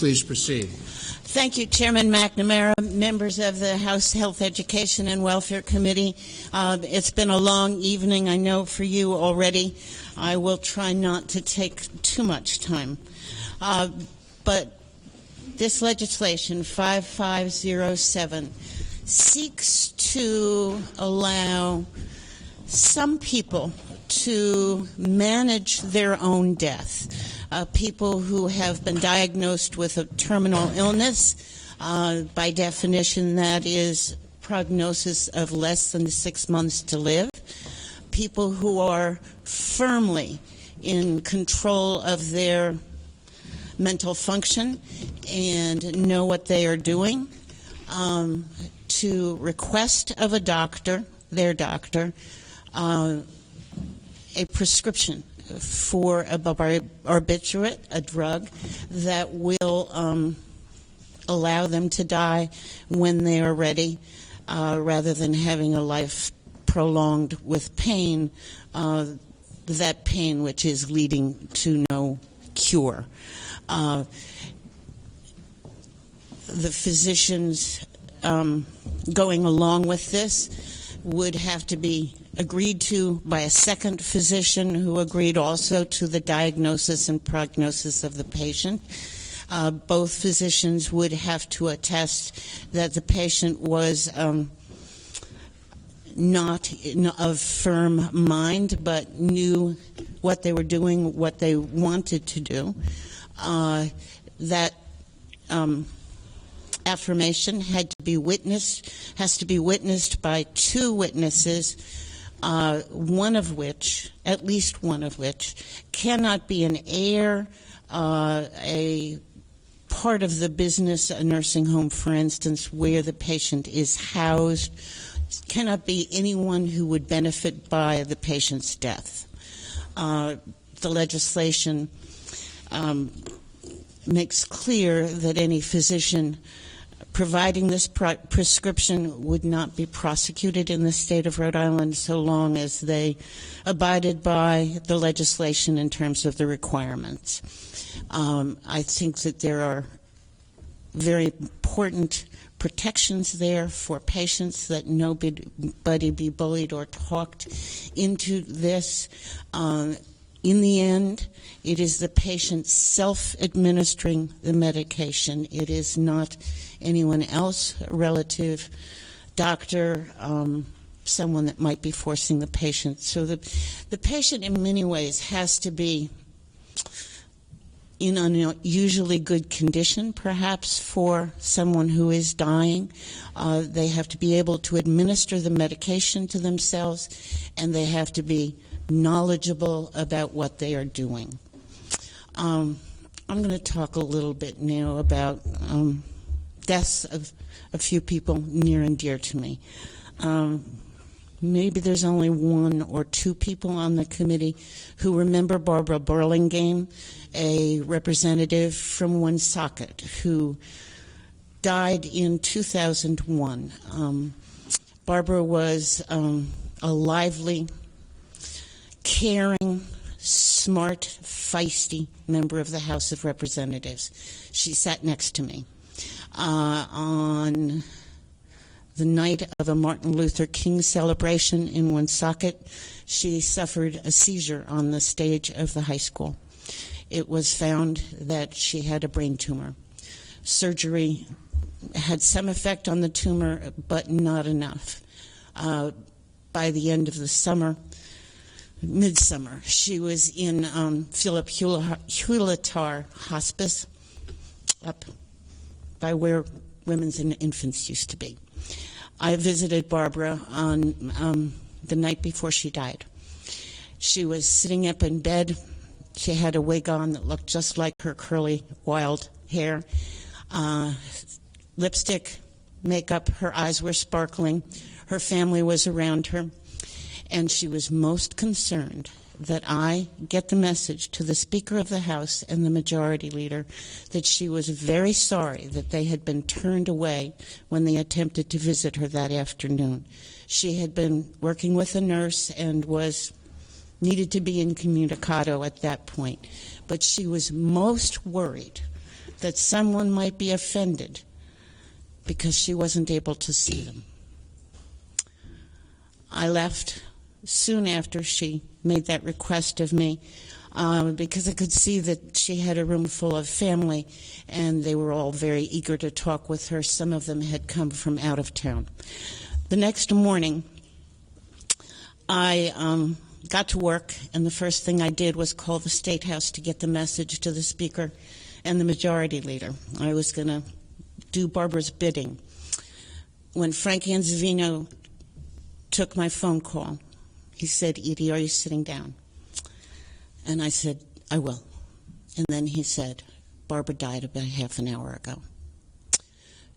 Please proceed. Thank you, Chairman McNamara, members of the House Health, Education, and Welfare Committee. It's been a long evening, I know, for you already. I will try not to take too much time. But this legislation, 5507, seeks to allow some people to manage their own death. People who have been diagnosed with a terminal illness, by definition that is prognosis of less than 6 months to live. People who are firmly in control of their mental function and know what they are doing, to request of a doctor, their doctor, a prescription for a barbiturate, a drug that will allow them to die when they are ready, rather than having a life prolonged with pain, that pain which is leading to no cure. The physicians going along with this would have to be agreed to by a second physician who agreed also to the diagnosis and prognosis of the patient. Both physicians would have to attest that the patient was not of firm mind, but knew what they were doing, what they wanted to do. That affirmation has to be witnessed by two witnesses, at least one of which, cannot be an heir, a part of the business, a nursing home, for instance, where the patient is housed, cannot be anyone who would benefit by the patient's death. The legislation makes clear that any physician providing this prescription would not be prosecuted in the state of Rhode Island so long as they abided by the legislation in terms of the requirements. I think that there are very important protections there for patients, that nobody be bullied or talked into this. In the end, it is the patient self-administering the medication. It is not anyone else, a relative, doctor, someone that might be forcing the patient. So the patient in many ways has to be in unusually good condition, perhaps, for someone who is dying. They have to be able to administer the medication to themselves, and they have to be knowledgeable about what they are doing. I'm going to talk a little bit now about deaths of a few people near and dear to me. Maybe there's only one or two people on the committee who remember Barbara Burlingame, a representative from Woonsocket, who died in 2001. Barbara was a lively, caring, smart, feisty member of the House of Representatives. She sat next to me. On the night of a Martin Luther King celebration in Woonsocket, she suffered a seizure on the stage of the high school. It was found that she had a brain tumor. Surgery had some effect on the tumor, but not enough. By the end of the summer, midsummer, she was in Philip Hewlettar Hospice, up by where women's and infants used to be. I visited Barbara on the night before she died. She was sitting up in bed. She had a wig on that looked just like her curly, wild hair. Lipstick, makeup, her eyes were sparkling. Her family was around her. And she was most concerned that I get the message to the Speaker of the House and the Majority Leader that she was very sorry that they had been turned away when they attempted to visit her that afternoon. She had been working with a nurse and needed to be incommunicado at that point. But she was most worried that someone might be offended because she wasn't able to see them. I left soon after she made that request of me because I could see that she had a room full of family, and they were all very eager to talk with her. Some of them had come from out of town. The next morning, I got to work, and the first thing I did was call the State House to get the message to the Speaker and the Majority Leader. I was going to do Barbara's bidding. When Frank Anzavino took my phone call, he said, "Edie, are you sitting down?" And I said, "I will." And then he said, "Barbara died about half an hour ago."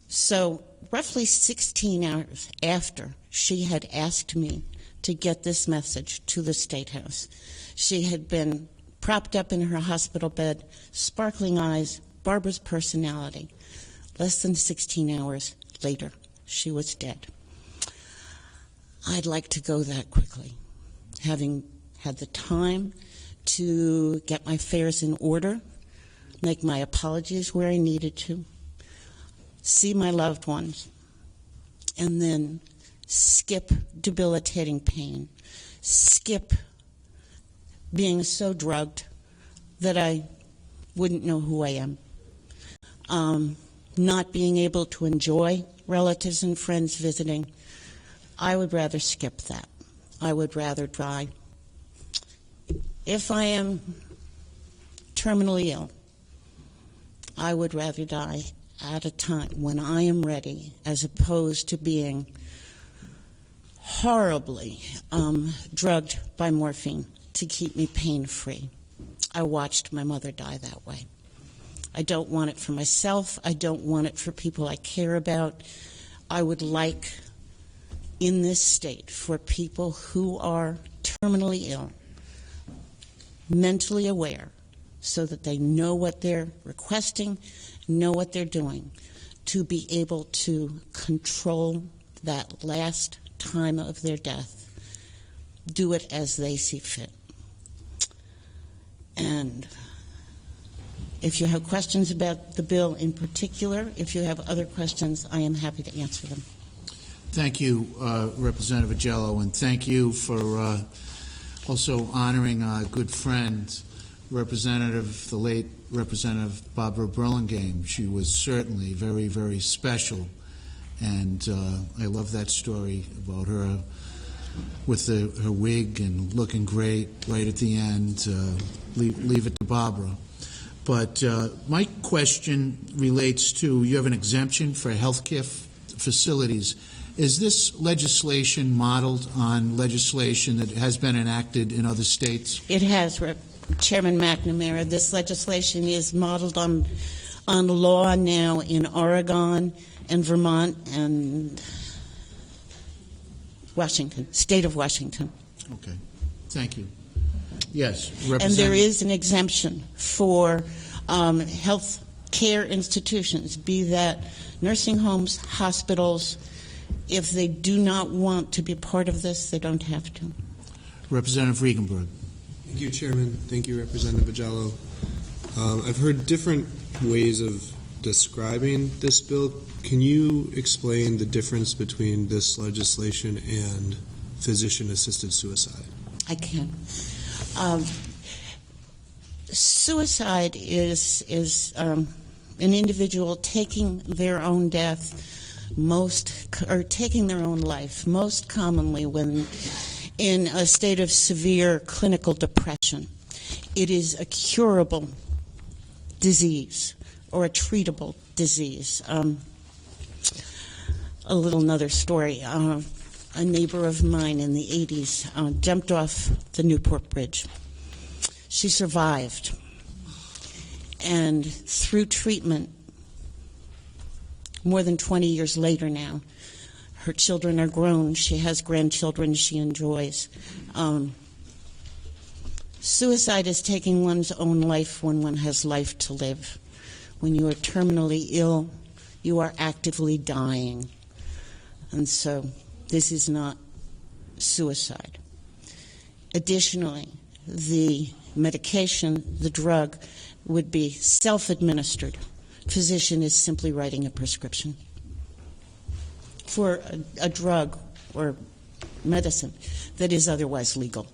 So roughly 16 hours after she had asked me to get this message to the State House, she had been propped up in her hospital bed, sparkling eyes, Barbara's personality. Less than 16 hours later, she was dead. I'd like to go that quickly, having had the time to get my affairs in order, make my apologies where I needed to, see my loved ones, and then skip debilitating pain, skip being so drugged that I wouldn't know who I am, not being able to enjoy relatives and friends visiting. I would rather skip that. I would rather die. If I am terminally ill, I would rather die at a time when I am ready, as opposed to being horribly drugged by morphine to keep me pain-free. I watched my mother die that way. I don't want it for myself. I don't want it for people I care about. I would like, in this state, for people who are terminally ill, mentally aware, so that they know what they're requesting, know what they're doing, to be able to control that last time of their death, do it as they see fit. And if you have questions about the bill in particular, if you have other questions, I am happy to answer them. Thank you, Representative Ajello, and thank you for also honoring our good friend, the late Representative Barbara Burlingame. She was certainly very, very special, and I love that story about her with her wig and looking great right at the end. Leave it to Barbara. But my question relates to, you have an exemption for healthcare facilities. Is this legislation modeled on legislation that has been enacted in other states? It has, Chairman McNamara. This legislation is modeled on law now in Oregon and Vermont and Washington, state of Washington. Okay, thank you. Yes, and there is an exemption for health care institutions, be that nursing homes, hospitals. If they do not want to be part of this, they don't have to. Representative Regenberg. Thank you, Chairman. Thank you, Representative Ajello. I've heard different ways of describing this bill. Can you explain the difference between this legislation and physician-assisted suicide? I can. Suicide is an individual taking their own death, taking their own life, most commonly when in a state of severe clinical depression. It is a curable disease or a treatable disease. Another story. A neighbor of mine in the 80s jumped off the Newport Bridge. She survived. And through treatment, more than 20 years later now, her children are grown. She has grandchildren she enjoys. Suicide is taking one's own life when one has life to live. When you are terminally ill, you are actively dying. And so this is not suicide. Additionally, the medication, the drug, would be self-administered physician is simply writing a prescription for a drug or medicine that is otherwise legal.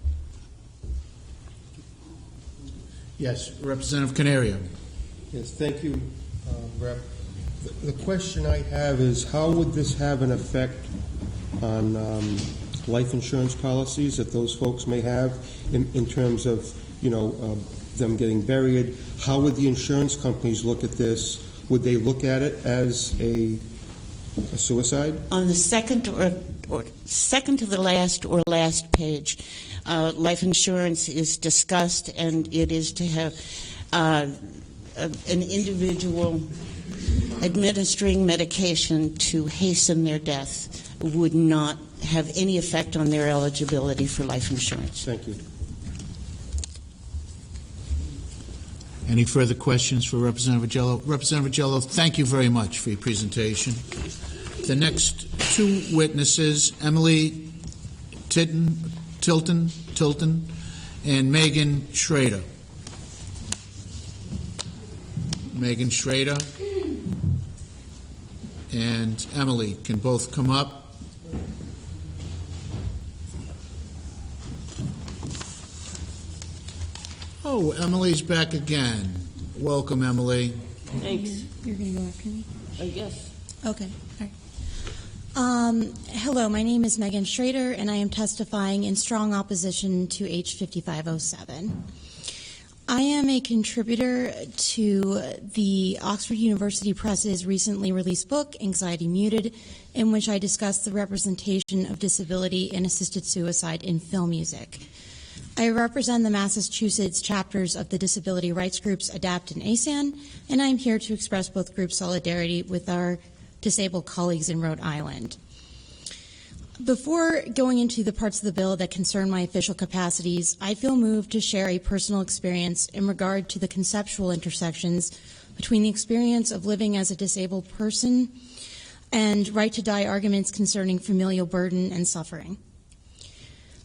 Yes, Representative Canario. Yes, thank you, Rep. The question I have is, how would this have an effect on life insurance policies that those folks may have in terms of, them getting buried? How would the insurance companies look at this? Would they look at it as a suicide? On the second or second to the last or last page, life insurance is discussed, and it is to have an individual administering medication to hasten their death would not have any effect on their eligibility for life insurance. Thank you. Any further questions for Representative Ajello? Representative Ajello, thank you very much for your presentation. The next two witnesses, Emily Tilton, and Megan Schrader. Megan Schrader and Emily can both come up. Oh, Emily's back again. Welcome, Emily. Thanks. You're going to go after me? Yes. Okay. All right. Hello, my name is Megan Schrader, and I am testifying in strong opposition to H 5507. I am a contributor to the Oxford University Press's recently released book, Anxiety Muted, in which I discuss the representation of disability and assisted suicide in film music. I represent the Massachusetts chapters of the disability rights groups ADAPT and ASAN, and I am here to express both groups' solidarity with our disabled colleagues in Rhode Island. Before going into the parts of the bill that concern my official capacities, I feel moved to share a personal experience in regard to the conceptual intersections between the experience of living as a disabled person and right to die arguments concerning familial burden and suffering.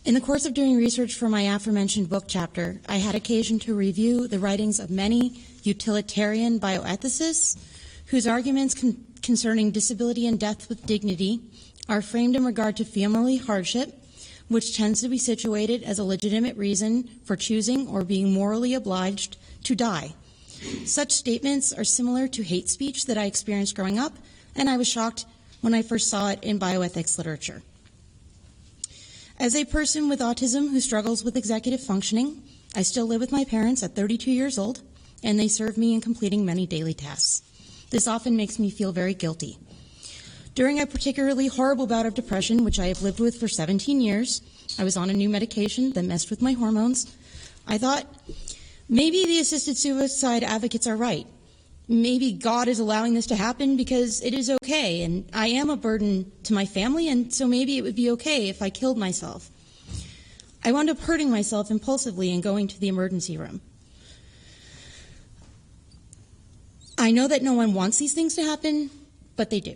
In the course of doing research for my aforementioned book chapter, I had occasion to review the writings of many utilitarian bioethicists whose arguments concerning disability and death with dignity are framed in regard to family hardship, which tends to be situated as a legitimate reason for choosing or being morally obliged to die. Such statements are similar to hate speech that I experienced growing up, and I was shocked when I first saw it in bioethics literature. As a person with autism who struggles with executive functioning, I still live with my parents at 32 years old, and they serve me in completing many daily tasks. This often makes me feel very guilty. During a particularly horrible bout of depression, which I have lived with for 17 years, I was on a new medication that messed with my hormones. I thought, maybe the assisted suicide advocates are right. Maybe God is allowing this to happen because it is okay, and I am a burden to my family, and so maybe it would be okay if I killed myself. I wound up hurting myself impulsively and going to the emergency room. I know that no one wants these things to happen, but they do.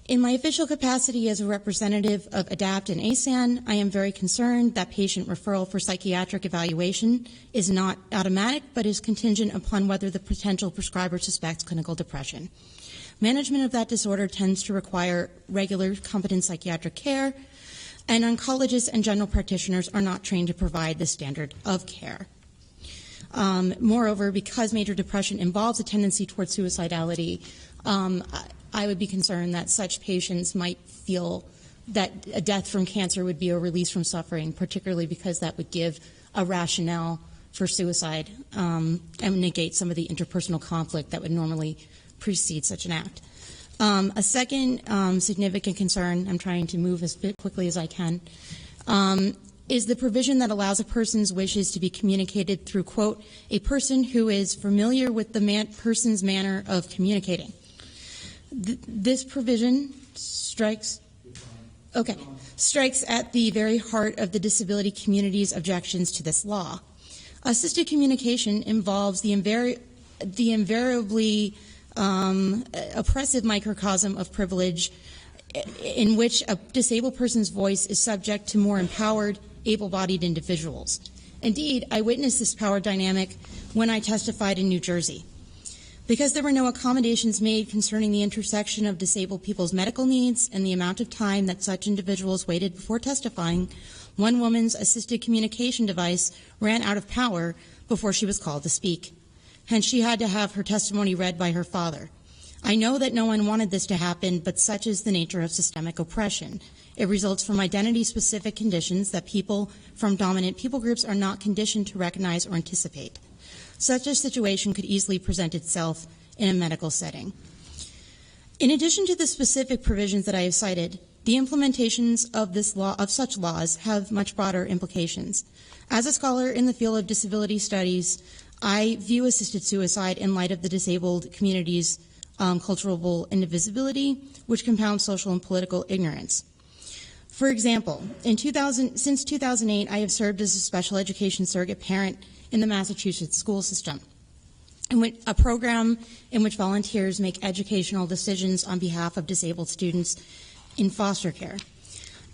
In my official capacity as a representative of ADAPT and ASAN, I am very concerned that patient referral for psychiatric evaluation is not automatic, but is contingent upon whether the potential prescriber suspects clinical depression. Management of that disorder tends to require regular, competent psychiatric care, and oncologists and general practitioners are not trained to provide the standard of care. Moreover, because major depression involves a tendency towards suicidality, I would be concerned that such patients might feel that a death from cancer would be a release from suffering, particularly because that would give a rationale for suicide and negate some of the interpersonal conflict that would normally precede such an act. A second significant concern, I'm trying to move as quickly as I can, is the provision that allows a person's wishes to be communicated through, quote, a person who is familiar with the person's manner of communicating. This provision strikes at the very heart of the disability community's objections to this law. Assisted communication involves the invariably oppressive microcosm of privilege in which a disabled person's voice is subject to more empowered, able-bodied individuals. Indeed, I witnessed this power dynamic when I testified in New Jersey. Because there were no accommodations made concerning the intersection of disabled people's medical needs and the amount of time that such individuals waited before testifying, one woman's assisted communication device ran out of power before she was called to speak. Hence, she had to have her testimony read by her father. I know that no one wanted this to happen, but such is the nature of systemic oppression. It results from identity-specific conditions that people from dominant people groups are not conditioned to recognize or anticipate. Such a situation could easily present itself in a medical setting. In addition to the specific provisions that I have cited, the implementations of such laws have much broader implications. As a scholar in the field of disability studies, I view assisted suicide in light of the disabled community's cultural indivisibility, which compounds social and political ignorance. For example, since 2008, I have served as a special education surrogate parent in the Massachusetts school system, a program in which volunteers make educational decisions on behalf of disabled students in foster care.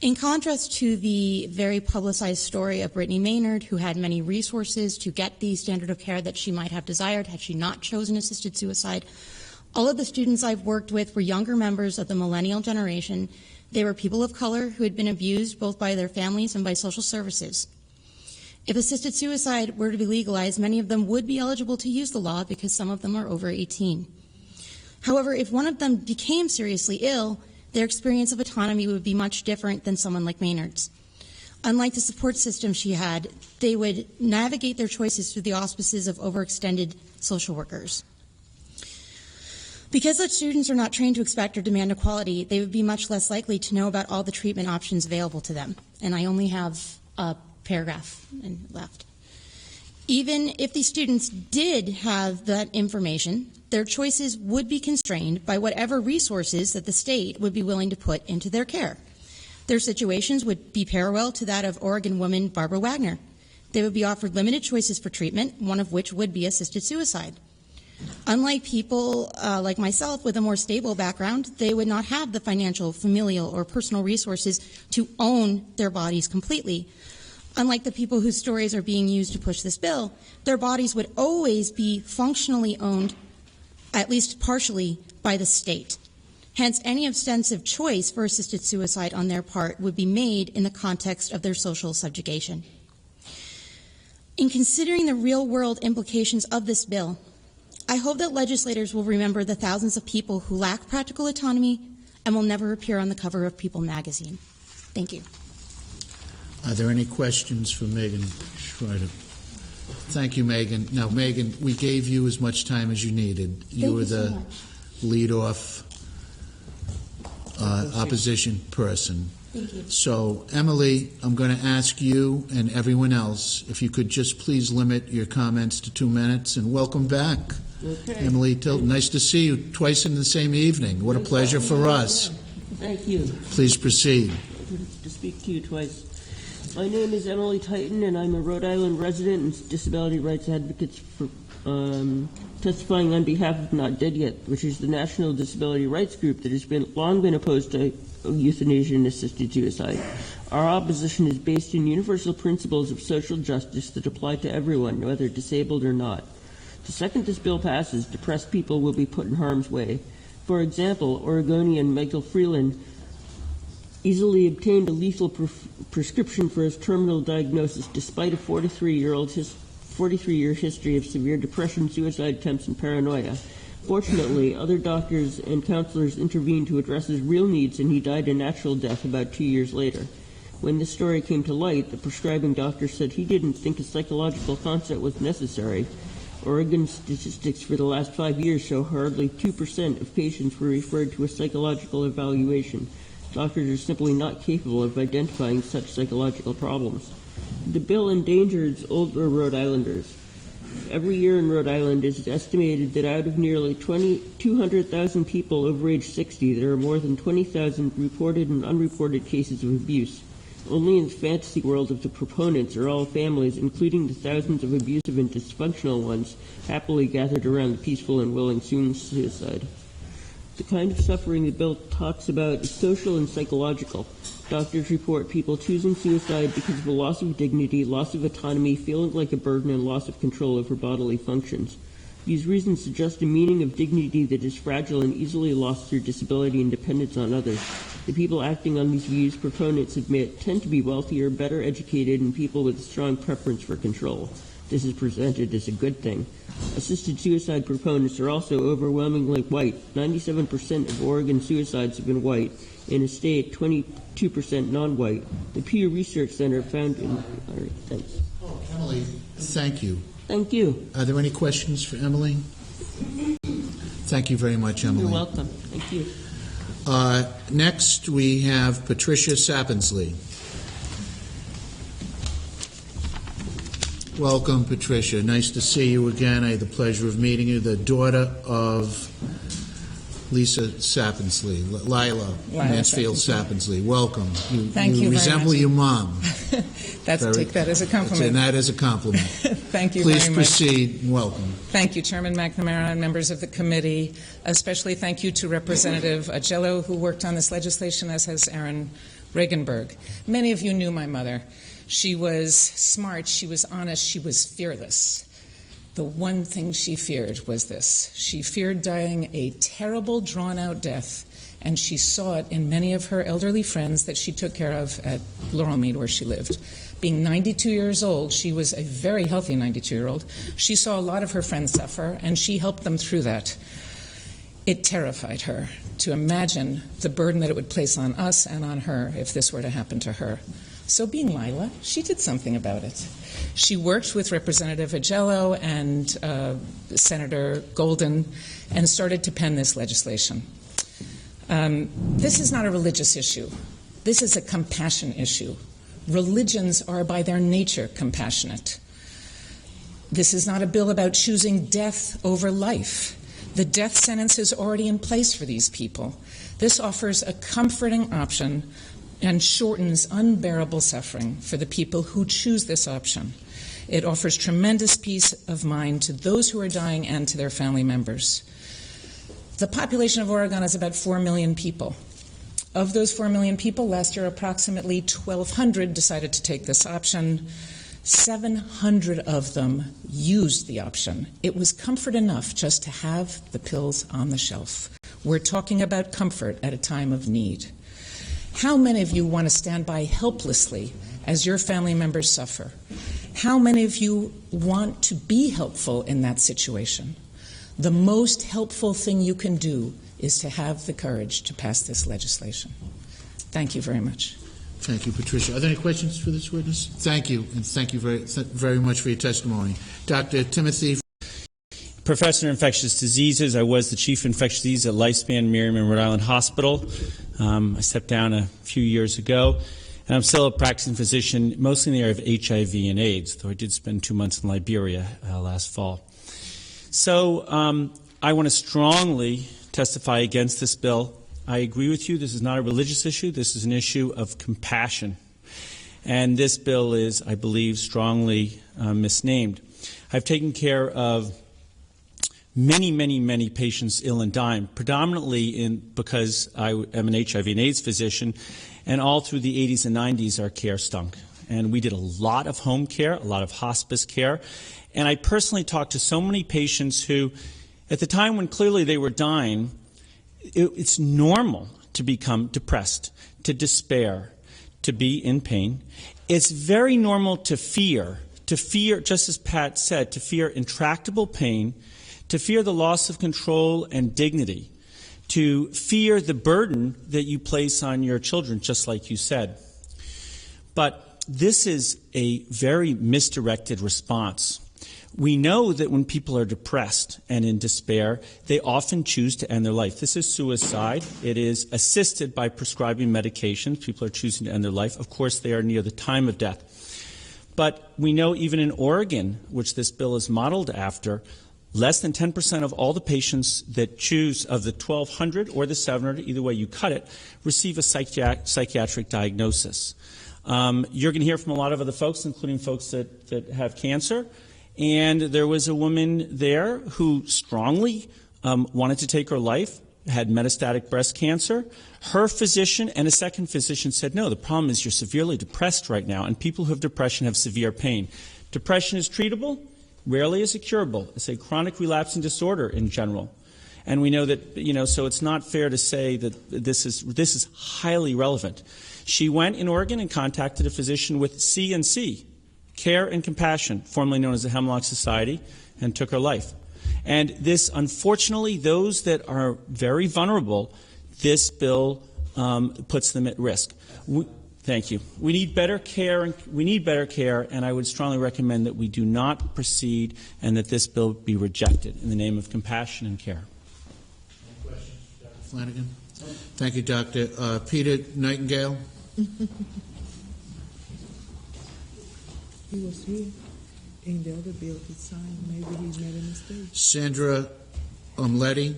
In contrast to the very publicized story of Brittany Maynard, who had many resources to get the standard of care that she might have desired had she not chosen assisted suicide, all of the students I've worked with were younger members of the millennial generation. They were people of color who had been abused both by their families and by social services. If assisted suicide were to be legalized, many of them would be eligible to use the law because some of them are over 18. However, if one of them became seriously ill, their experience of autonomy would be much different than someone like Maynard's. Unlike the support system she had, they would navigate their choices through the auspices of overextended social workers. Because such students are not trained to expect or demand equality, they would be much less likely to know about all the treatment options available to them. And I only have a paragraph left. Even if the students did have that information, their choices would be constrained by whatever resources that the state would be willing to put into their care. Their situations would be parallel to that of Oregon woman Barbara Wagner. They would be offered limited choices for treatment, one of which would be assisted suicide. Unlike people like myself with a more stable background, they would not have the financial, familial, or personal resources to own their bodies completely. Unlike the people whose stories are being used to push this bill, their bodies would always be functionally owned, at least partially, by the state. Hence, any extensive choice for assisted suicide on their part would be made in the context of their social subjugation. In considering the real-world implications of this bill, I hope that legislators will remember the thousands of people who lack practical autonomy and will never appear on the cover of People magazine. Thank you. Are there any questions for Megan Schreider? Thank you, Megan. Now, Megan, we gave you as much time as you needed. You were the lead-off opposition person. Thank you. So, Emily, I'm going to ask you and everyone else if you could just please limit your comments to 2 minutes, and welcome back. Okay. Emily Tilton, nice to see you twice in the same evening. What a pleasure for us. Thank you. Please proceed. To speak to you twice. My name is Emily Titan, and I'm a Rhode Island resident and disability rights advocate for testifying on behalf of Not Dead Yet, which is the national disability rights group that has long been opposed to euthanasia and assisted suicide. Our opposition is based in universal principles of social justice that apply to everyone, whether disabled or not. The second this bill passes, depressed people will be put in harm's way. For example, Oregonian Michael Freeland easily obtained a lethal prescription for his terminal diagnosis despite a 43-year history of severe depression, suicide attempts, and paranoia. Fortunately, other doctors and counselors intervened to address his real needs, and he died a natural death about 2 years later. When this story came to light, the prescribing doctor said he didn't think a psychological consult was necessary. Oregon statistics for the last 5 years show hardly 2% of patients were referred to a psychological evaluation. Doctors are simply not capable of identifying such psychological problems. The bill endangers older Rhode Islanders. Every year in Rhode Island, it is estimated that out of nearly 200,000 people over age 60, there are more than 20,000 reported and unreported cases of abuse. Only in the fantasy world of the proponents are all families, including the thousands of abusive and dysfunctional ones, happily gathered around the peaceful and willing suicide. The kind of suffering the bill talks about is social and psychological. Doctors report people choosing suicide because of a loss of dignity, loss of autonomy, feeling like a burden, and loss of control over bodily functions. These reasons suggest a meaning of dignity that is fragile and easily lost through disability and dependence on others. The people acting on these views, proponents admit, tend to be wealthier, better educated, and people with a strong preference for control. This is presented as a good thing. Assisted suicide proponents are also overwhelmingly white. 97% of Oregon suicides have been white. In a state, 22% non-white. The Pew Research Center found in... All right, thanks. Oh, Emily, thank you. Thank you. Are there any questions for Emily? Thank you very much, Emily. You're welcome. Thank you. Next, we have Patricia Sappensley. Welcome, Patricia. Nice to see you again. I had the pleasure of meeting you, the daughter of Lisa Sappensley, Lila Mansfield Sappensley. Welcome. Thank you very resemble much. your mom. Take that as a compliment. And that is a compliment. Thank you Please very much. proceed. Welcome. Thank you, Chairman McNamara and members of the committee. Especially thank you to Representative Ajello, who worked on this legislation, as has Aaron Regenberg. Many of you knew my mother. She was smart, she was honest, she was fearless. The one thing she feared was this. She feared dying a terrible, drawn-out death, and she saw it in many of her elderly friends that she took care of at Laurelmead, where she lived. Being 92 years old, she was a very healthy 92-year-old. She saw a lot of her friends suffer, and she helped them through that. It terrified her to imagine the burden that it would place on us and on her if this were to happen to her. So being Lila, she did something about it. She worked with Representative Ajello and Senator Golden and started to pen this legislation. This is not a religious issue. This is a compassion issue. Religions are by their nature compassionate. This is not a bill about choosing death over life. The death sentence is already in place for these people. This offers a comforting option and shortens unbearable suffering for the people who choose this option. It offers tremendous peace of mind to those who are dying and to their family members. The population of Oregon is about 4 million people. Of those 4 million people, last year approximately 1,200 decided to take this option. 700 of them used the option. It was comfort enough just to have the pills on the shelf. We're talking about comfort at a time of need. How many of you want to stand by helplessly as your family members suffer? How many of you want to be helpful in that situation? The most helpful thing you can do is to have the courage to pass this legislation. Thank you very much. Thank you, Patricia. Are there any questions for this witness? Thank you, and thank you very much for your testimony. Dr. Timothy. Professor of Infectious Diseases. I was the Chief Infectious Disease at Lifespan Merriman Rhode Island Hospital. I stepped down a few years ago, and I'm still a practicing physician, mostly in the area of HIV and AIDS, though I did spend 2 months in Liberia last fall. So I want to strongly testify against this bill. I agree with you. This is not a religious issue. This is an issue of compassion. And this bill is, I believe, strongly misnamed. I've taken care of many patients ill and dying, predominantly because I am an HIV and AIDS physician, and all through the 80s and 90s our care stunk. And we did a lot of home care, a lot of hospice care, and I personally talked to so many patients who, at the time when clearly they were dying, it's normal to become depressed, to despair, to be in pain. It's very normal to fear, just as Pat said, to fear intractable pain, to fear the loss of control and dignity, to fear the burden that you place on your children, just like you said. But this is a very misdirected response. We know that when people are depressed and in despair, they often choose to end their life. This is suicide. It is assisted by prescribing medications. People are choosing to end their life. Of course, they are near the time of death. But we know even in Oregon, which this bill is modeled after, less than 10% of all the patients that choose, of the 1,200 or the 700, either way you cut it, receive a psychiatric diagnosis. You're going to hear from a lot of other folks, including folks that have cancer. And there was a woman there who strongly wanted to take her life, had metastatic breast cancer. Her physician and a second physician said, no, the problem is you're severely depressed right now, and people who have depression have severe pain. Depression is treatable. Rarely is it curable. It's a chronic relapsing disorder in general. And we know that, so it's not fair to say that this is highly relevant. She went in Oregon and contacted a physician with C&C, Care and Compassion, formerly known as the Hemlock Society, and took her life. And this, unfortunately, those that are very vulnerable, this bill puts them at risk. Thank you. We need better care, and I would strongly recommend that we do not proceed and that this bill be rejected in the name of compassion and care. Any questions, Dr. Flanagan? Thank you, Doctor. Peter Nightingale? He was here, and the other bill he signed. Maybe he made a mistake. Sandra Onletti?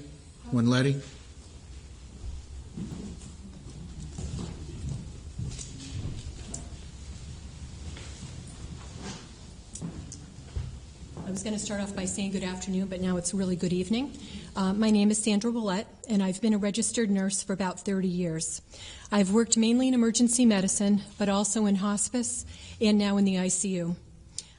I was going to start off by saying good afternoon, but now it's really good evening. My name is Sandra Willette, and I've been a registered nurse for about 30 years. I've worked mainly in emergency medicine, but also in hospice and now in the ICU.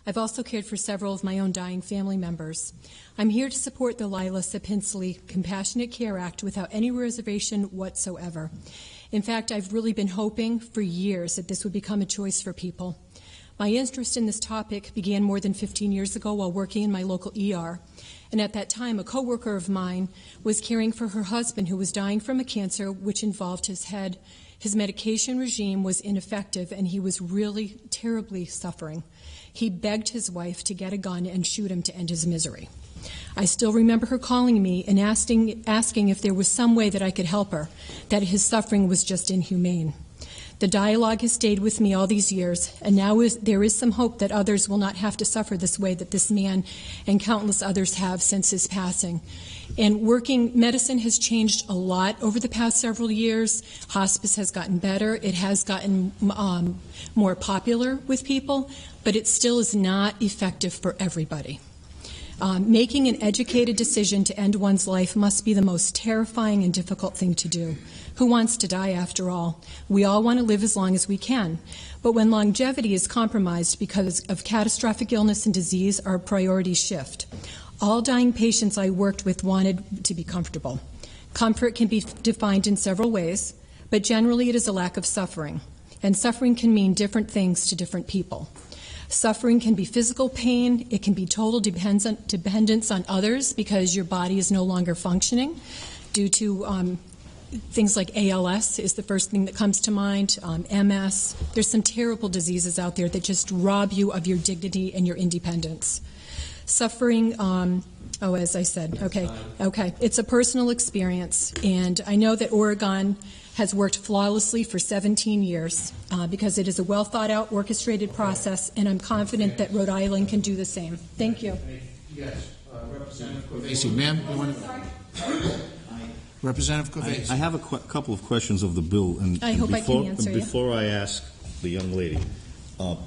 I've also cared for several of my own dying family members. I'm here to support the Lila Sapinsley Compassionate Care Act without any reservation whatsoever. In fact, I've really been hoping for years that this would become a choice for people. My interest in this topic began more than 15 years ago while working in my local ER. And at that time, a coworker of mine was caring for her husband who was dying from a cancer which involved his head. His medication regime was ineffective, and he was really terribly suffering. He begged his wife to get a gun and shoot him to end his misery. I still remember her calling me and asking if there was some way that I could help her, that his suffering was just inhumane. The dialogue has stayed with me all these years, and now there is some hope that others will not have to suffer this way that this man and countless others have since his passing. And medicine has changed a lot over the past several years. Hospice has gotten better. It has gotten more popular with people, but it still is not effective for everybody. Making an educated decision to end one's life must be the most terrifying and difficult thing to do. Who wants to die, after all? We all want to live as long as we can. But when longevity is compromised because of catastrophic illness and disease, our priorities shift. All dying patients I worked with wanted to be comfortable. Comfort can be defined in several ways, but generally it is a lack of suffering. And suffering can mean different things to different people. Suffering can be physical pain. It can be total dependence on others because your body is no longer functioning due to things like ALS is the first thing that comes to mind, MS. There's some terrible diseases out there that just rob you of your dignity and your independence. Suffering, as I said, okay. It's a personal experience, and I know that Oregon has worked flawlessly for 17 years because it is a well-thought-out, orchestrated process, and I'm confident that Rhode Island can do the same. Thank you. Yes, Representative Covesi. Ma'am, you want to... Representative Covesi. I have a couple of questions of the bill, and I hope I can answer you. Before I ask the young lady,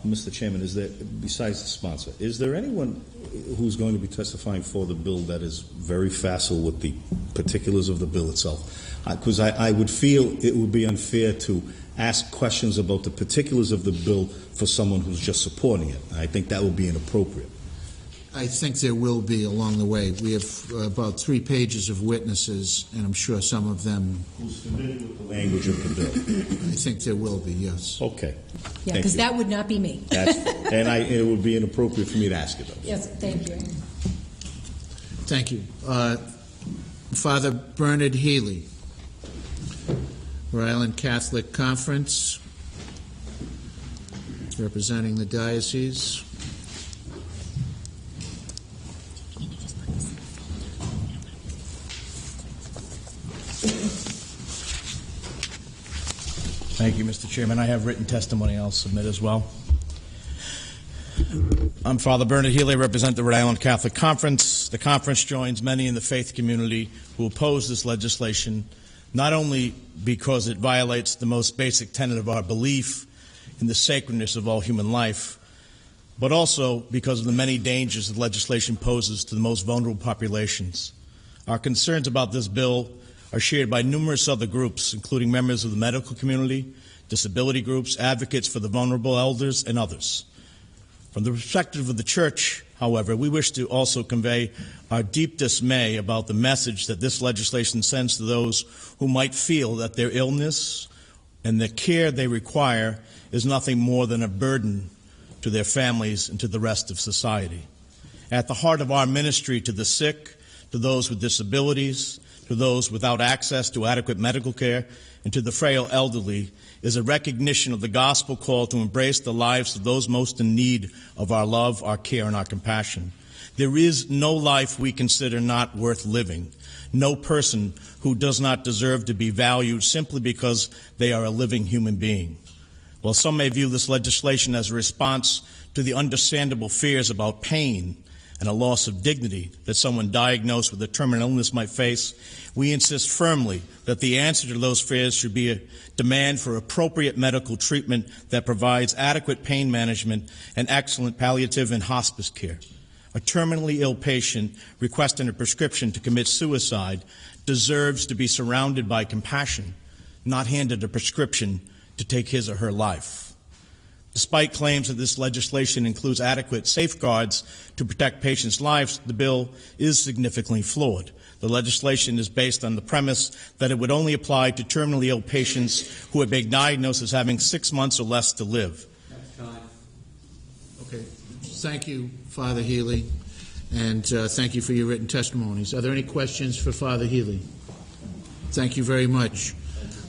Mr. Chairman, is there, besides the sponsor, is there anyone who's going to be testifying for the bill that is very facile with the particulars of the bill itself? Because I would feel it would be unfair to ask questions about the particulars of the bill for someone who's just supporting it. I think that would be inappropriate. I think there will be along the way. We have about 3 pages of witnesses, and I'm sure some of them... Who's familiar with the language of the bill? I think there will be, yes. Okay. Yeah, because that would not be me. It would be inappropriate for me to ask it, though. Yes, thank you. Thank you. Father Bernard Healy, Rhode Island Catholic Conference, representing the diocese. Thank you, Mr. Chairman. I have written testimony I'll submit as well. I'm Father Bernard Healy, I represent the Rhode Island Catholic Conference. The conference joins many in the faith community who oppose this legislation, not only because it violates the most basic tenet of our belief in the sacredness of all human life, but also because of the many dangers the legislation poses to the most vulnerable populations. Our concerns about this bill are shared by numerous other groups, including members of the medical community, disability groups, advocates for the vulnerable, elders, and others. From the perspective of the Church, However, we wish to also convey our deep dismay about the message that this legislation sends to those who might feel that their illness and the care they require is nothing more than a burden to their families and to the rest of society. At the heart of our ministry to the sick, to those with disabilities, to those without access to adequate medical care, and to the frail elderly is a recognition of the gospel call to embrace the lives of those most in need of our love, our care, and our compassion. There is no life we consider not worth living, no person who does not deserve to be valued simply because they are a living human being. While some may view this legislation as a response to the understandable fears about pain and a loss of dignity that someone diagnosed with a terminal illness might face, we insist firmly that the answer to those fears should be a demand for appropriate medical treatment that provides adequate pain management and excellent palliative and hospice care. A terminally ill patient requesting a prescription to commit suicide deserves to be surrounded by compassion, not handed a prescription to take his or her life. Despite claims that this legislation includes adequate safeguards to protect patients' lives, the bill is significantly flawed. The legislation is based on the premise that it would only apply to terminally ill patients who have been diagnosed as having 6 months or less to live. Okay. Thank you, Father Healy, and thank you for your written testimonies. Are there any questions for Father Healy? Thank you very much.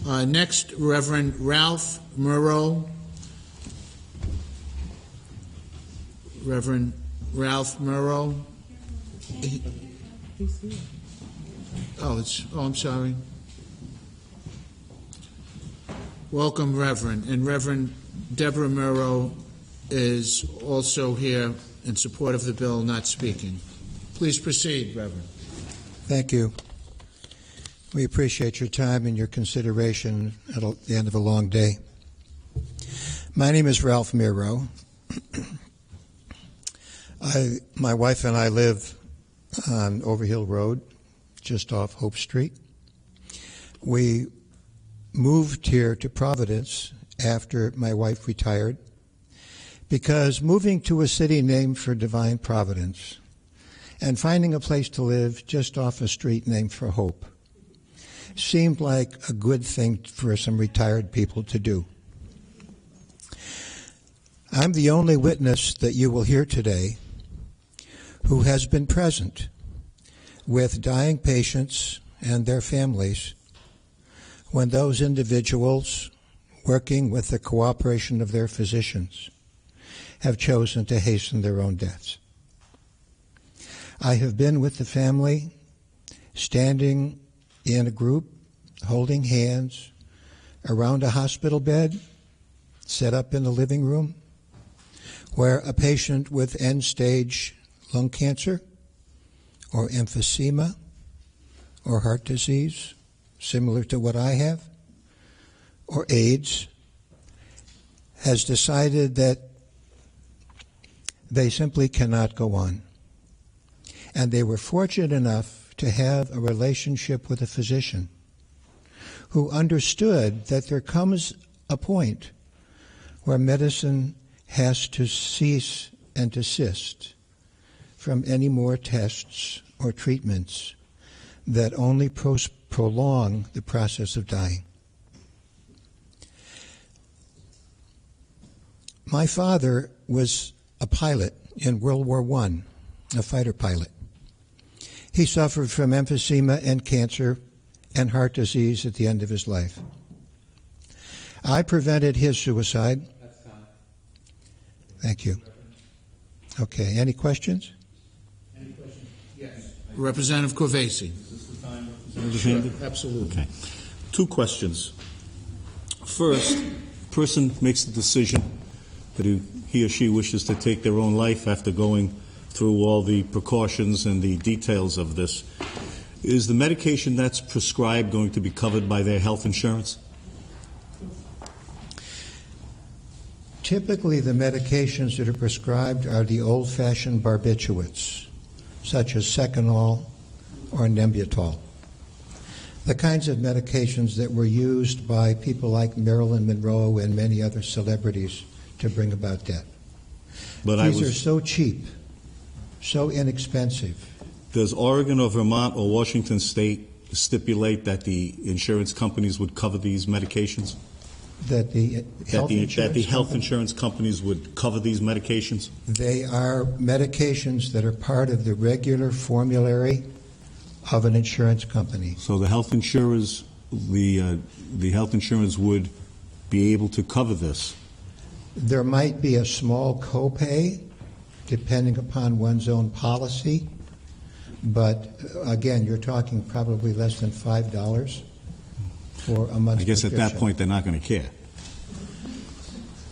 Next, Reverend Ralph Murrow. Reverend Ralph Murrow. I'm sorry. Welcome, Reverend. And Reverend Deborah Murrow is also here in support of the bill, not speaking. Please proceed, Reverend. Thank you. We appreciate your time and your consideration at the end of a long day. My name is Ralph Murrow. My wife and I live on Overhill Road, just off Hope Street. We moved here to Providence after my wife retired because moving to a city named for divine providence and finding a place to live just off a street named for Hope seemed like a good thing for some retired people to do. I'm the only witness that you will hear today who has been present with dying patients and their families when those individuals, working with the cooperation of their physicians, have chosen to hasten their own deaths. I have been with the family, standing in a group, holding hands, around a hospital bed, set up in the living room, where a patient with end-stage lung cancer or emphysema or heart disease, similar to what I have, or AIDS, has decided that they simply cannot go on. And they were fortunate enough to have a relationship with a physician who understood that there comes a point where medicine has to cease and desist from any more tests or treatments that only prolong the process of dying. My father was a pilot in World War I, a fighter pilot. He suffered from emphysema and cancer and heart disease at the end of his life. I prevented his suicide. Thank you. Okay, any questions? Any questions? Yes. Representative Corvesi. Is this the time? Sure, absolutely. Okay. 2 questions. First, person makes the decision that he or she wishes to take their own life after going through all the precautions and the details of this. Is the medication that's prescribed going to be covered by their health insurance? Typically, the medications that are prescribed are the old-fashioned barbiturates, such as Seconal or Nembutal. The kinds of medications that were used by people like Marilyn Monroe and many other celebrities to bring about death. But These are so cheap so inexpensive. Does Oregon or Vermont or Washington State stipulate that the insurance companies would cover these medications? That the health insurance companies would cover these medications? They are medications that are part of the regular formulary of an insurance company. So the health insurers, the health insurance would be able to cover this? There might be a small copay, depending upon one's own policy, but again, you're talking probably less than $5 for a month's I guess at that prescription. point they're not going to care.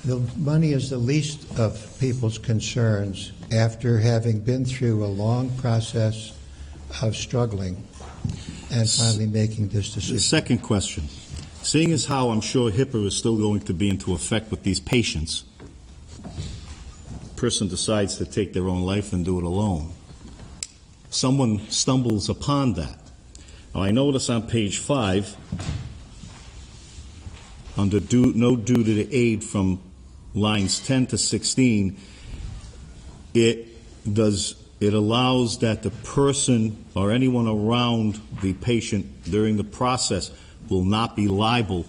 The money is the least of people's concerns after having been through a long process of struggling and finally making this decision. The second question, seeing as how I'm sure HIPAA is still going to be into effect with these patients, a person decides to take their own life and do it alone. Someone stumbles upon that. Now, I notice on page 5, under no duty to aid from lines 10 to 16, it allows that the person or anyone around the patient during the process will not be liable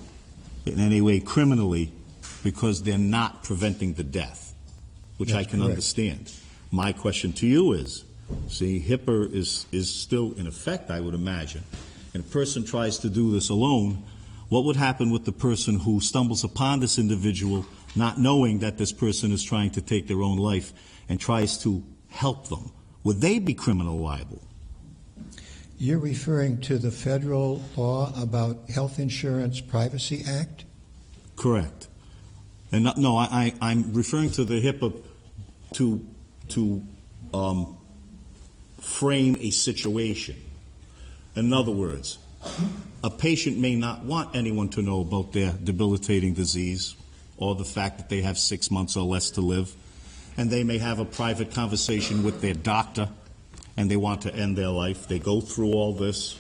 in any way criminally because they're not preventing the death, which That's I can correct. understand. My question to you is, see, HIPAA is still in effect, I would imagine, and a person tries to do this alone. What would happen with the person who stumbles upon this individual not knowing that this person is trying to take their own life and tries to help them? Would they be criminal liable? You're referring to the federal law about Health Insurance Privacy Act? Correct. And I'm referring to the HIPAA to frame a situation. In other words, a patient may not want anyone to know about their debilitating disease or the fact that they have 6 months or less to live, and they may have a private conversation with their doctor and they want to end their life. They go through all this,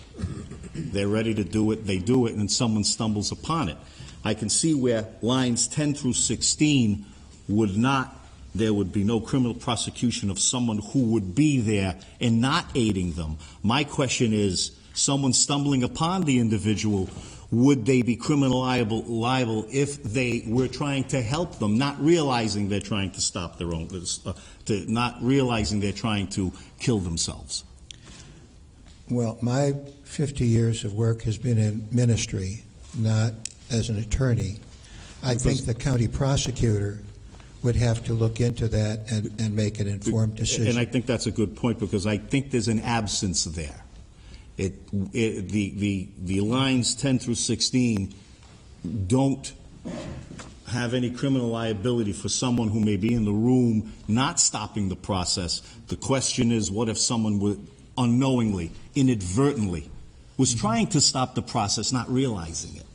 they're ready to do it, they do it, and someone stumbles upon it. I can see where lines 10 through 16 there would be no criminal prosecution of someone who would be there and not aiding them. My question is, someone stumbling upon the individual, would they be criminal liable if they were trying to help them, not realizing they're trying to stop their own, not realizing they're trying to kill themselves? Well, my 50 years of work has been in ministry, not as an attorney. I think the county prosecutor would have to look into that and make an informed decision. And I think that's a good point, because I think there's an absence there. The lines 10 through 16 don't have any criminal liability for someone who may be in the room not stopping the process. The question is, what if someone would unknowingly, inadvertently, was trying to stop the process, not realizing it?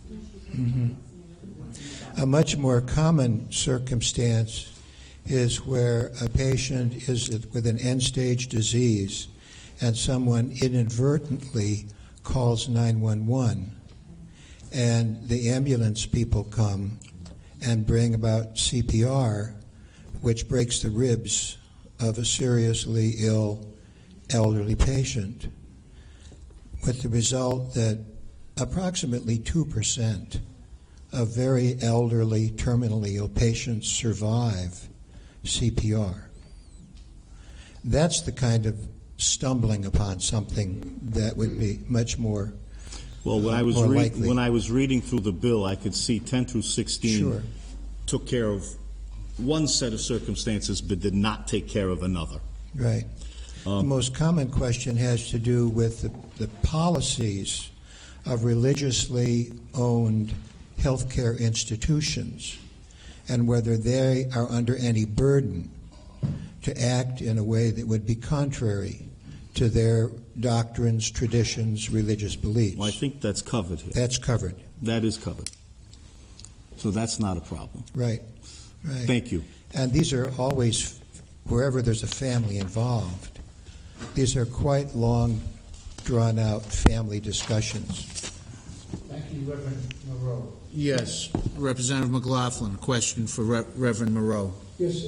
Mm-hmm. A much more common circumstance is where a patient is with an end-stage disease and someone inadvertently calls 911, and the ambulance people come and bring about CPR, which breaks the ribs of a seriously ill elderly patient, with the result that approximately 2% of very elderly, terminally ill patients survive CPR. That's the kind of stumbling upon something that would be much more Well, when I was reading through the bill, I could see 10 through 16 Sure. took care of one set of circumstances but did not take care of another. Right. The most common question has to do with the policies of religiously owned healthcare institutions and whether they are under any burden to act in a way that would be contrary to their doctrines, traditions, religious beliefs. Well, I think that's covered here. That's covered. That is covered. So that's not a problem. Right. Right. Thank you. And these are always, wherever there's a family involved, these are quite long, drawn-out family discussions. Thank you, Reverend Moreau. Yes, Representative McLaughlin, a question for Reverend Moreau. Yes,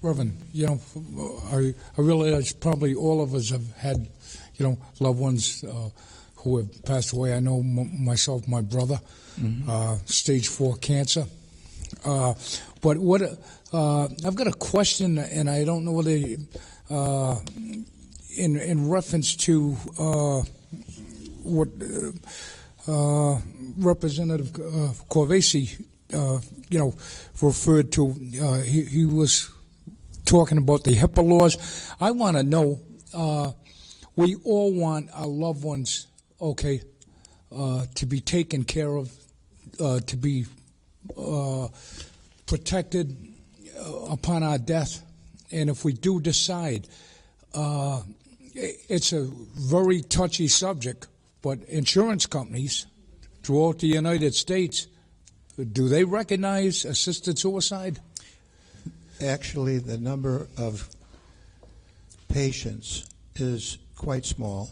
Reverend, I realize probably all of us have had, loved ones who have passed away. I know myself, my brother, stage 4 cancer. But what I've got a question, and I don't know whether in reference to what Representative Corvesi, referred to. He was talking about the HIPAA laws. I want to know, we all want our loved ones, to be taken care of, to be protected upon our death. And if we do decide, it's a very touchy subject, but insurance companies throughout the United States, do they recognize assisted suicide? Actually, the number of patients is quite small.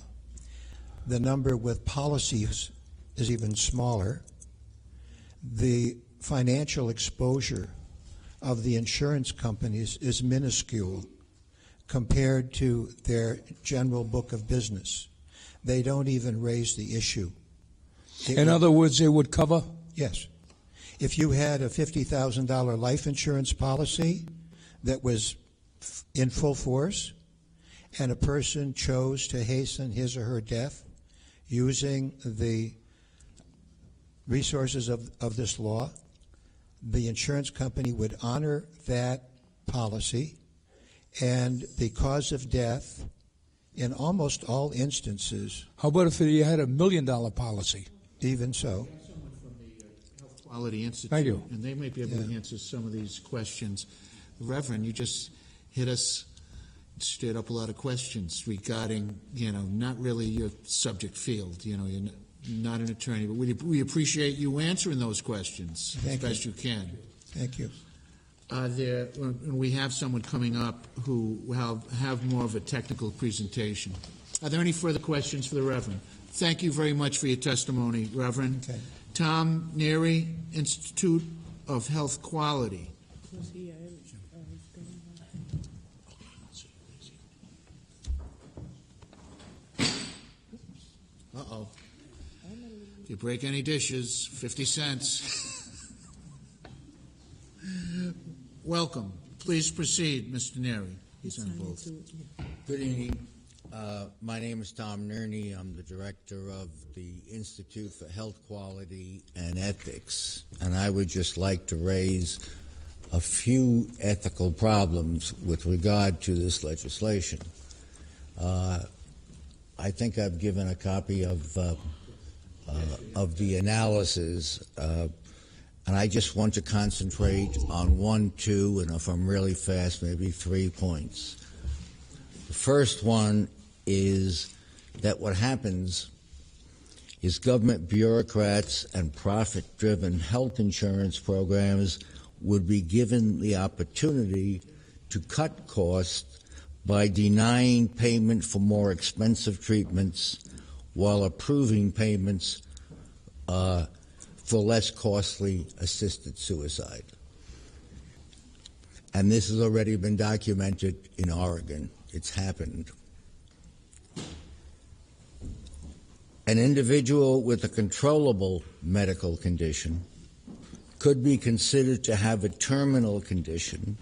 The number with policies is even smaller. The financial exposure of the insurance companies is minuscule compared to their general book of business. They don't even raise the issue. In other words, they would cover? Yes. If you had a $50,000 life insurance policy that was in full force and a person chose to hasten his or her death using the resources of this law, the insurance company would honor that policy, and the cause of death in almost all instances. How about if you had $1 million policy? Even so. Someone from the Health Quality Institute, Thank you. And they might be able to answer some of these questions. Reverend, you just hit us straight up a lot of questions regarding, not really your subject field. You're not an attorney, but we appreciate you answering those questions as best you can. Thank you. We have someone coming up who will have more of a technical presentation. Are there any further questions for the Reverend? Thank you very much for your testimony, Reverend. Okay. Tom Neary, Institute of Health Quality. Uh-oh. If you break any dishes, 50 cents. Welcome. Please proceed, Mr. Neary. He's on both. Good evening. My name is Tom Nerney. I'm the director of the Institute for Health Quality and Ethics, and I would just like to raise a few ethical problems with regard to this legislation. I think I've given a copy of the analysis, and I just want to concentrate on 1, 2, and if I'm really fast, maybe 3 points. The first one is that what happens is government bureaucrats and profit-driven health insurance programs would be given the opportunity to cut costs by denying payment for more expensive treatments while approving payments for less costly assisted suicide. And this has already been documented in Oregon. It's happened. An individual with a controllable medical condition could be considered to have a terminal condition,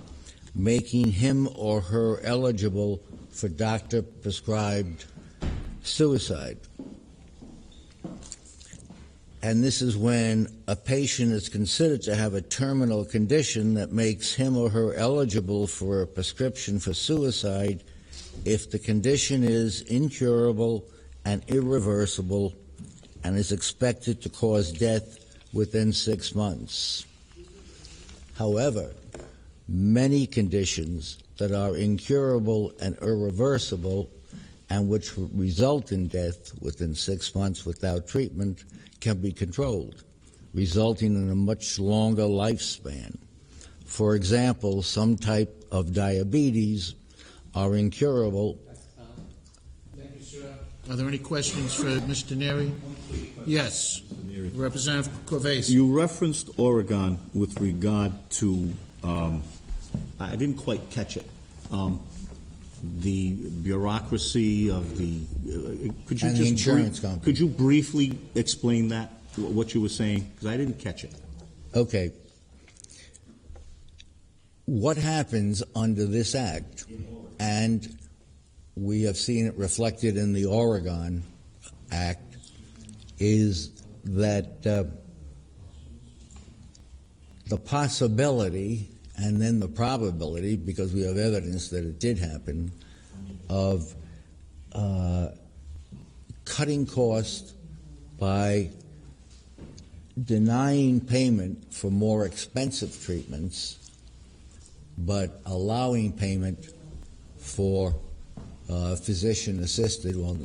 making him or her eligible for doctor-prescribed suicide. And this is when a patient is considered to have a terminal condition that makes him or her eligible for a prescription for suicide if the condition is incurable and irreversible and is expected to cause death within 6 months. However, many conditions that are incurable and irreversible and which result in death within 6 months without treatment can be controlled, resulting in a much longer lifespan. For example, some type of diabetes are incurable. Thank you, sir. Are there any questions for Mr. Neary? Yes. Representative Corvesi. You referenced Oregon with regard to I didn't quite catch it. The bureaucracy of the could you And just the insurance company. Could you briefly explain that, what you were saying, because I didn't catch it. Okay. What happens under this act, and we have seen it reflected in the Oregon Act, is that the possibility and then the probability, because we have evidence that it did happen, of cutting costs by denying payment for more expensive treatments, but allowing payment for physician-assisted, well,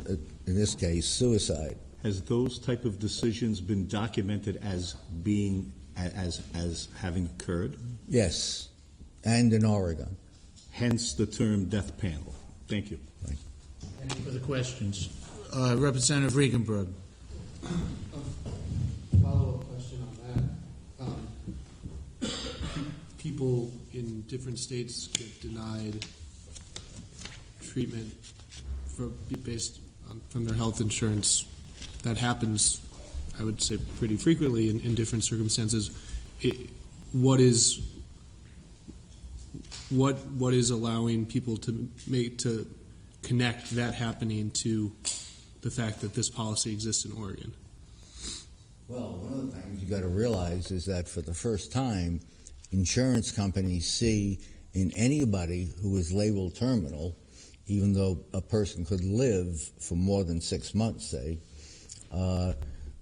in this case, suicide. Has those type of decisions been documented as being as having occurred? Yes, and in Oregon. Hence the term death panel. Thank you. Any further questions? Representative Regenberg. Follow-up question on that. People in different states get denied treatment based from their health insurance. That happens, I would say, pretty frequently in different circumstances. What is allowing people to connect that happening to the fact that this policy exists in Oregon? Well, one of the things you got to realize is that for the first time, insurance companies see in anybody who is labeled terminal, even though a person could live for more than 6 months, say,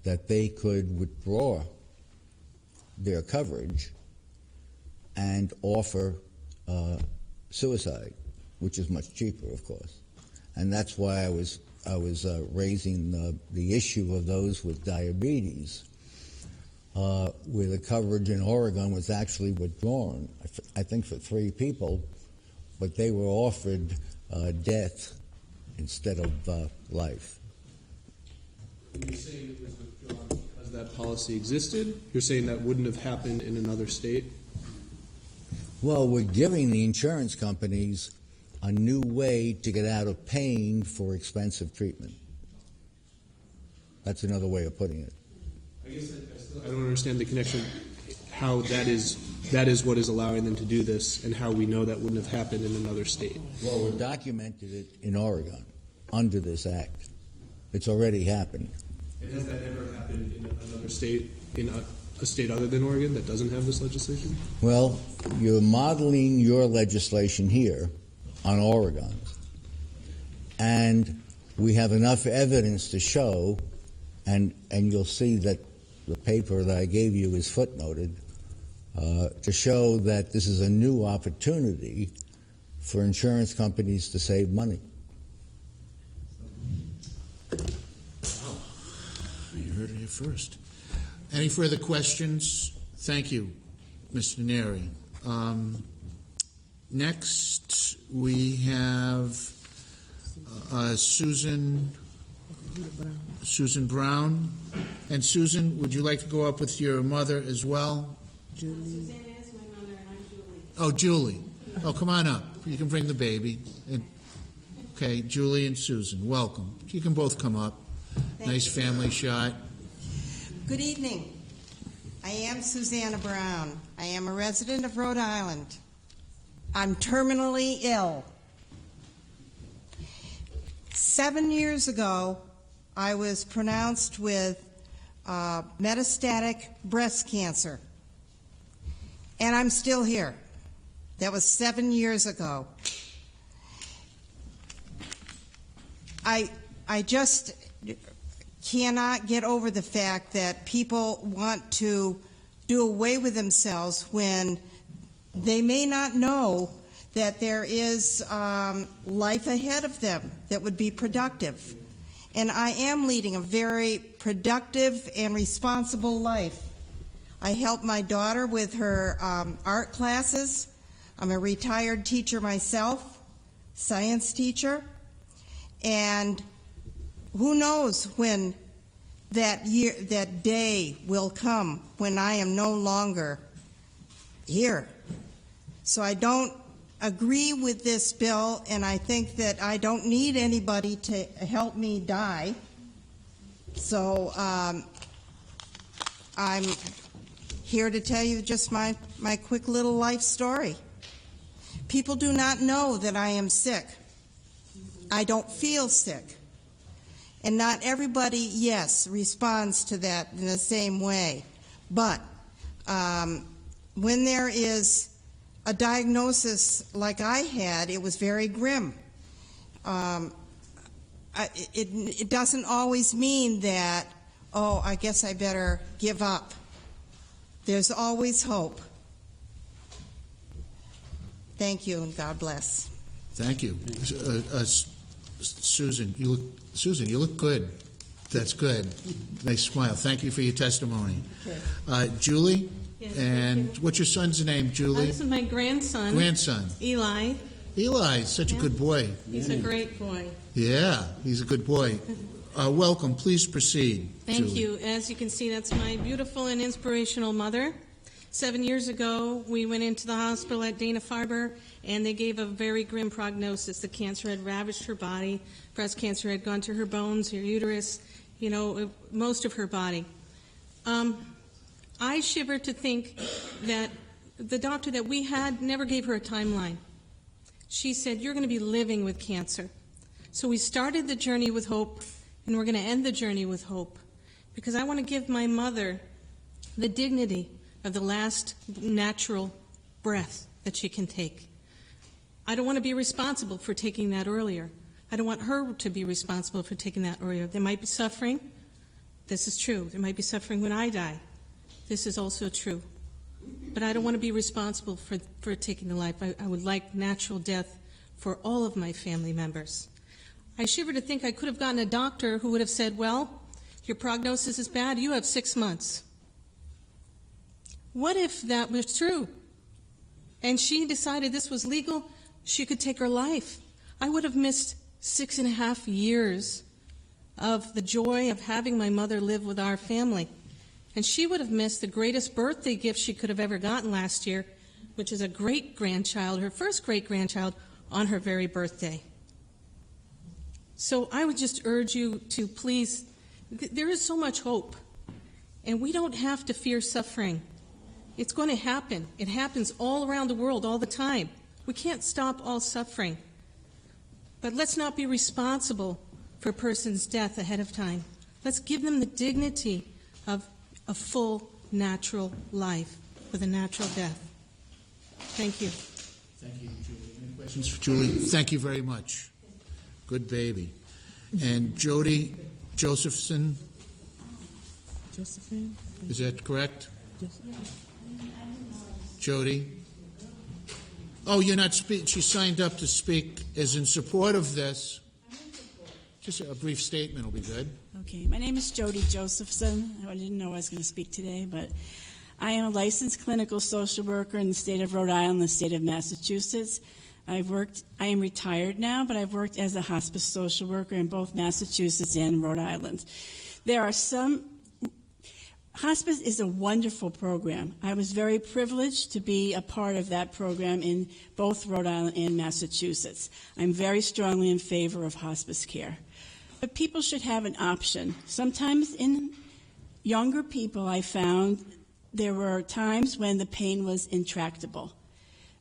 that they could withdraw their coverage and offer suicide, which is much cheaper, of course. And that's why I was raising the issue of those with diabetes, where the coverage in Oregon was actually withdrawn, I think for 3 people, but they were offered death instead of life. You're saying it was withdrawn because that policy existed? You're saying that wouldn't have happened in another state? Well, we're giving the insurance companies a new way to get out of paying for expensive treatment. That's another way of putting it. I guess I don't understand the connection, how that is what is allowing them to do this, and how we know that wouldn't have happened in another state. Well, we documented it in Oregon under this act. It's already happened. And has that ever happened in another state, in a state other than Oregon that doesn't have this legislation? Well, you're modeling your legislation here on Oregon, and we have enough evidence to show, and you'll see that the paper that I gave you is footnoted, to show that this is a new opportunity for insurance companies to save money. You heard it here first. Any further questions? Thank you, Mr. Neri. Next, we have Susan Brown. And Susan, would you like to go up with your mother as well? Julie. Suzanne is my mother, and I'm Julie. Oh, Julie. Oh, come on up. You can bring the baby. Okay, Julie and Susan, welcome. You can both come up. Nice family shot. Good evening. I am Susanna Brown. I am a resident of Rhode Island. I'm terminally ill. 7 years ago, I was pronounced with metastatic breast cancer. And I'm still here. That was 7 years ago. I just cannot get over the fact that people want to do away with themselves when they may not know that there is life ahead of them that would be productive. And I am leading a very productive and responsible life. I help my daughter with her art classes. I'm a retired teacher myself, science teacher. And who knows when that day will come when I am no longer here. So I don't agree with this bill, and I think that I don't need anybody to help me die. So I'm here to tell you just my quick little life story. People do not know that I am sick. I don't feel sick. And not everybody, yes, responds to that in the same way. But when there is a diagnosis like I had, it was very grim. It doesn't always mean that, oh, I guess I better give up. There's always hope. Thank you, and God bless. Thank you. Susan, you look good. That's good. Nice smile. Thank you for your testimony. Julie? Yes, and what's your son's name, Julie? This is my grandson. Grandson. Eli. Eli, such a good boy. He's a great boy. Yeah, he's a good boy. Welcome. Please proceed. Thank Julie. you. As you can see, that's my beautiful and inspirational mother. 7 years ago, we went into the hospital at Dana-Farber, and they gave a very grim prognosis. The cancer had ravaged her body. Breast cancer had gone to her bones, her uterus, most of her body. I shiver to think that the doctor that we had never gave her a timeline. She said, you're going to be living with cancer. So we started the journey with hope, and we're going to end the journey with hope, because I want to give my mother the dignity of the last natural breath that she can take. I don't want to be responsible for taking that earlier. I don't want her to be responsible for taking that earlier. There might be suffering. This is true. There might be suffering when I die. This is also true. But I don't want to be responsible for taking the life. I would like natural death for all of my family members. I shiver to think I could have gotten a doctor who would have said, well, your prognosis is bad. You have 6 months. What if that was true? And she decided this was legal, she could take her life. I would have missed 6.5 years of the joy of having my mother live with our family. And she would have missed the greatest birthday gift she could have ever gotten last year, which is a great-grandchild, her first great-grandchild, on her very birthday. So I would just urge you to please, there is so much hope, and we don't have to fear suffering. It's going to happen. It happens all around the world all the time. We can't stop all suffering. But let's not be responsible for a person's death ahead of time. Let's give them the dignity of a full natural life with a natural death. Thank you. Thank you, Julie. Any questions for Julie? Thank you very much. Good baby. And Jody Josephson, Josephine? is that correct? Jody? Oh, you're not speaking. She signed up to speak as in support of this. Just a brief statement will be good. Okay, my name is Jody Josephson. I didn't know I was going to speak today, but I am a licensed clinical social worker in the state of Rhode Island, the state of Massachusetts. I am retired now, but I've worked as a hospice social worker in both Massachusetts and Rhode Island. Hospice is a wonderful program. I was very privileged to be a part of that program in both Rhode Island and Massachusetts. I'm very strongly in favor of hospice care. But people should have an option. Sometimes in younger people, I found there were times when the pain was intractable.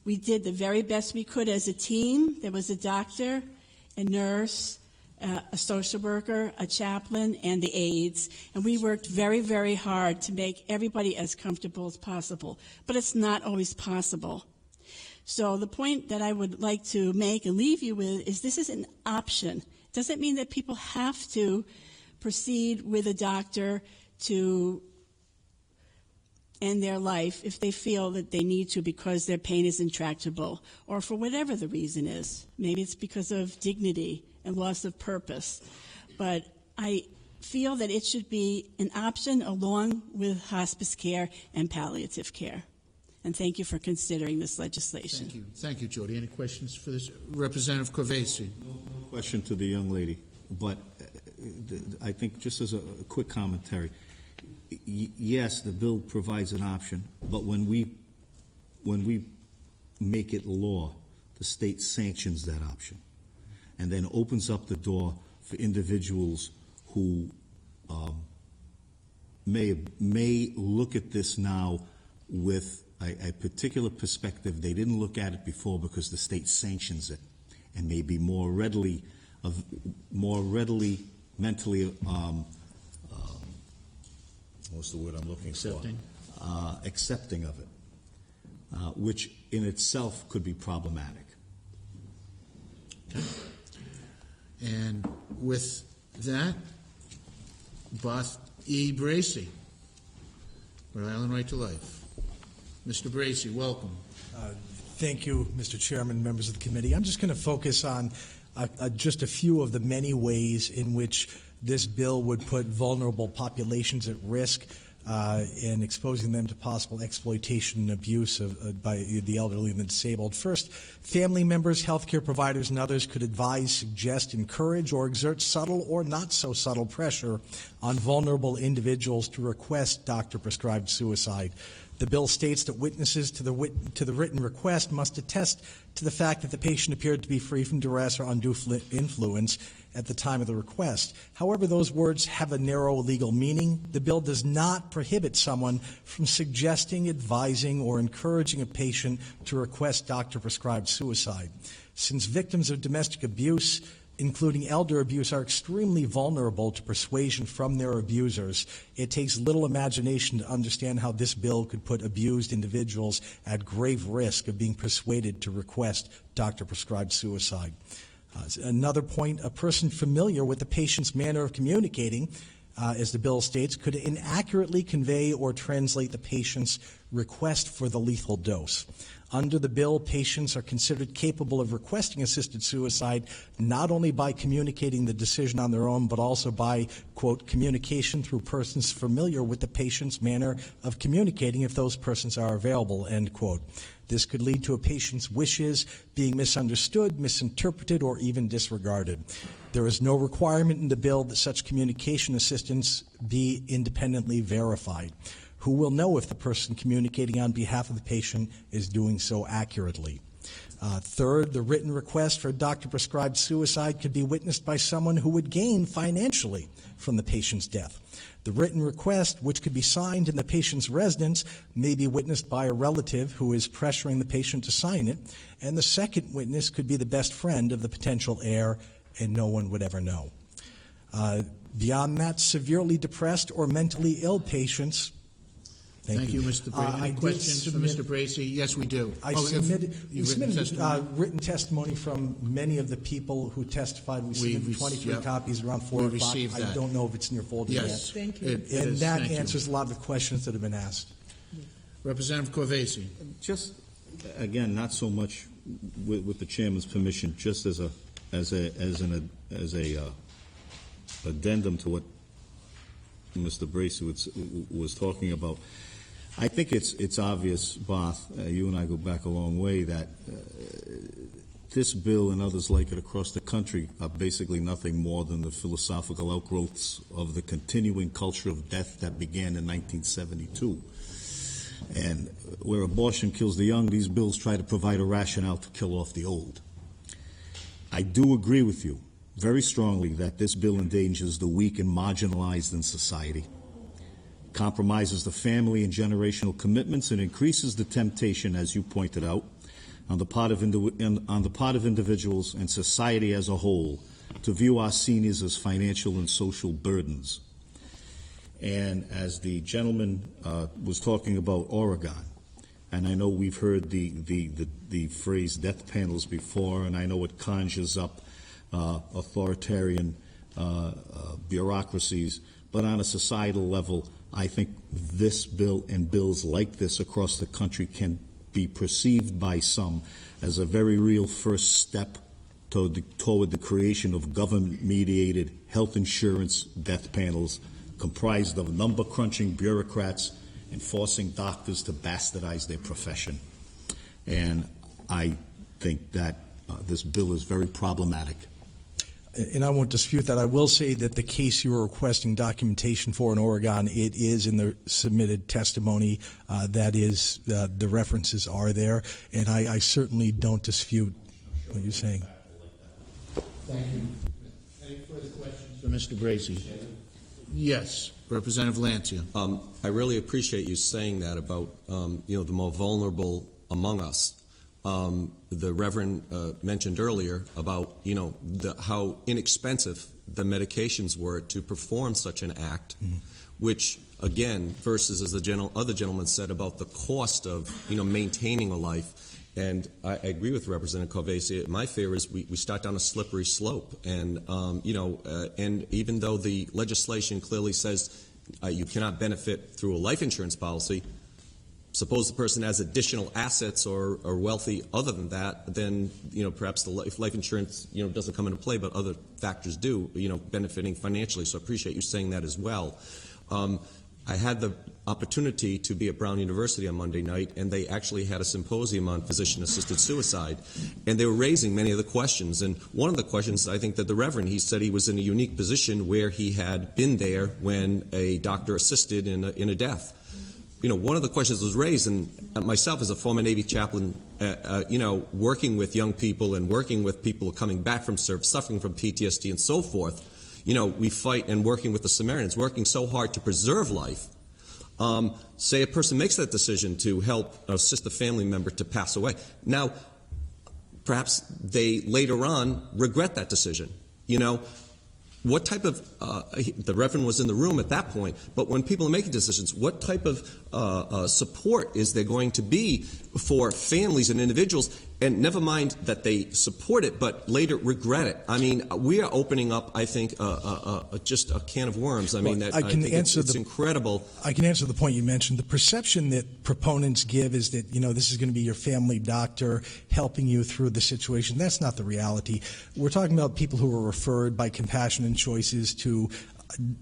We did the very best we could as a team. There was a doctor, a nurse, a social worker, a chaplain, and the aides, and we worked very, very hard to make everybody as comfortable as possible. But it's not always possible. So the point that I would like to make and leave you with is this is an option. It doesn't mean that people have to proceed with a doctor to end their life if they feel that they need to because their pain is intractable or for whatever the reason is. Maybe it's because of dignity and loss of purpose. But I feel that it should be an option along with hospice care and palliative care. And thank you for considering this legislation. Thank you. Thank you, Jody. Any questions for this? Representative Corvesi. No question to the young lady, but I think just as a quick commentary, yes, the bill provides an option, but when we make it law, the state sanctions that option, and then opens up the door for individuals who may look at this now with a particular perspective. They didn't look at it before because the state sanctions it, and may be more readily mentally what's the word I'm looking Accepting. for? Accepting of it, which in itself could be problematic. Okay. And with that, Both E. Bracey, Rhode Island Right to Life. Mr. Bracey, welcome. Thank you, Mr. Chairman, members of the committee. I'm just going to focus on just a few of the many ways in which this bill would put vulnerable populations at risk and exposing them to possible exploitation and abuse by the elderly and the disabled. First, family members, healthcare providers, and others could advise, suggest, encourage, or exert subtle or not so subtle pressure on vulnerable individuals to request doctor-prescribed suicide. The bill states that witnesses to the written request must attest to the fact that the patient appeared to be free from duress or undue influence at the time of the request. However, those words have a narrow legal meaning. The bill does not prohibit someone from suggesting, advising, or encouraging a patient to request doctor-prescribed suicide. Since victims of domestic abuse, including elder abuse, are extremely vulnerable to persuasion from their abusers, it takes little imagination to understand how this bill could put abused individuals at grave risk of being persuaded to request doctor-prescribed suicide. Another point, a person familiar with the patient's manner of communicating, as the bill states, could inaccurately convey or translate the patient's request for the lethal dose. Under the bill, patients are considered capable of requesting assisted suicide not only by communicating the decision on their own, but also by, quote, communication through persons familiar with the patient's manner of communicating if those persons are available, end quote. This could lead to a patient's wishes being misunderstood, misinterpreted, or even disregarded. There is no requirement in the bill that such communication assistance be independently verified. Who will know if the person communicating on behalf of the patient is doing so accurately? Third, the written request for doctor-prescribed suicide could be witnessed by someone who would gain financially from the patient's death. The written request, which could be signed in the patient's residence, may be witnessed by a relative who is pressuring the patient to sign it, and the second witness could be the best friend of the potential heir, and no one would ever know. Beyond that, severely depressed or mentally ill patients. Thank you, Mr. Bracey. Any questions for Mr. Bracey? Yes, we do. I submitted written testimony from many of the people who testified. We submitted 23 copies around 4 o'clock. I don't know if it's in your folder yet. Yes. Thank you. And that answers a lot of the questions that have been asked. Representative Corvese. Just, again, not so much with the chairman's permission, just as an addendum to what Mr. Bracey was talking about. I think it's obvious, Both, you and I go back a long way, that this bill and others like it across the country are basically nothing more than the philosophical outgrowths of the continuing culture of death that began in 1972. And where abortion kills the young, these bills try to provide a rationale to kill off the old. I do agree with you very strongly that this bill endangers the weak and marginalized in society, compromises the family and generational commitments, and increases the temptation, as you pointed out, on the part of individuals and society as a whole to view our seniors as financial and social burdens. And as the gentleman was talking about Oregon, and I know we've heard the phrase death panels before, and I know it conjures up authoritarian bureaucracies, but on a societal level, I think this bill and bills like this across the country can be perceived by some as a very real first step toward the creation of government-mediated health insurance death panels comprised of number-crunching bureaucrats and forcing doctors to bastardize their profession. And I think that this bill is very problematic. And I won't dispute that. I will say that the case you were requesting documentation for in Oregon, it is in the submitted testimony. That is, the references are there, and I certainly don't dispute what you're saying. Thank you. Any further questions for Mr. Bracy? Yes, Representative Lancia. I really appreciate you saying that about the more vulnerable among us. The Reverend mentioned earlier about how inexpensive the medications were to perform such an act, which again, versus as the other gentleman said about the cost of maintaining a life. And I agree with Representative Covesi. My fear is we start down a slippery slope, and and even though the legislation clearly says you cannot benefit through a life insurance policy. Suppose the person has additional assets or wealthy other than that, then perhaps the life insurance doesn't come into play, but other factors do, benefiting financially. So I appreciate you saying that as well. I had the opportunity to be at Brown University on Monday night, and they actually had a symposium on physician-assisted suicide, and they were raising many of the questions. And one of the questions, I think that the Reverend, he said he was in a unique position where he had been there when a doctor assisted in a death. One of the questions was raised, and myself as a former Navy chaplain, working with young people and working with people coming back from service, suffering from PTSD and so forth, we fight and working with the Samaritans, working so hard to preserve life. Say a person makes that decision to help assist a family member to pass away. Now, perhaps they later on regret that decision. What type of, the Reverend was in the room at that point, but when people are making decisions, what type of support is there going to be for families and individuals? And never mind that they support it, but later regret it. I mean, we are opening up, I think, just a can of worms. I mean, it's incredible. I can answer the point you mentioned. The perception that proponents give is that, this is going to be your family doctor helping you through the situation. That's not the reality. We're talking about people who were referred by Compassion and Choices to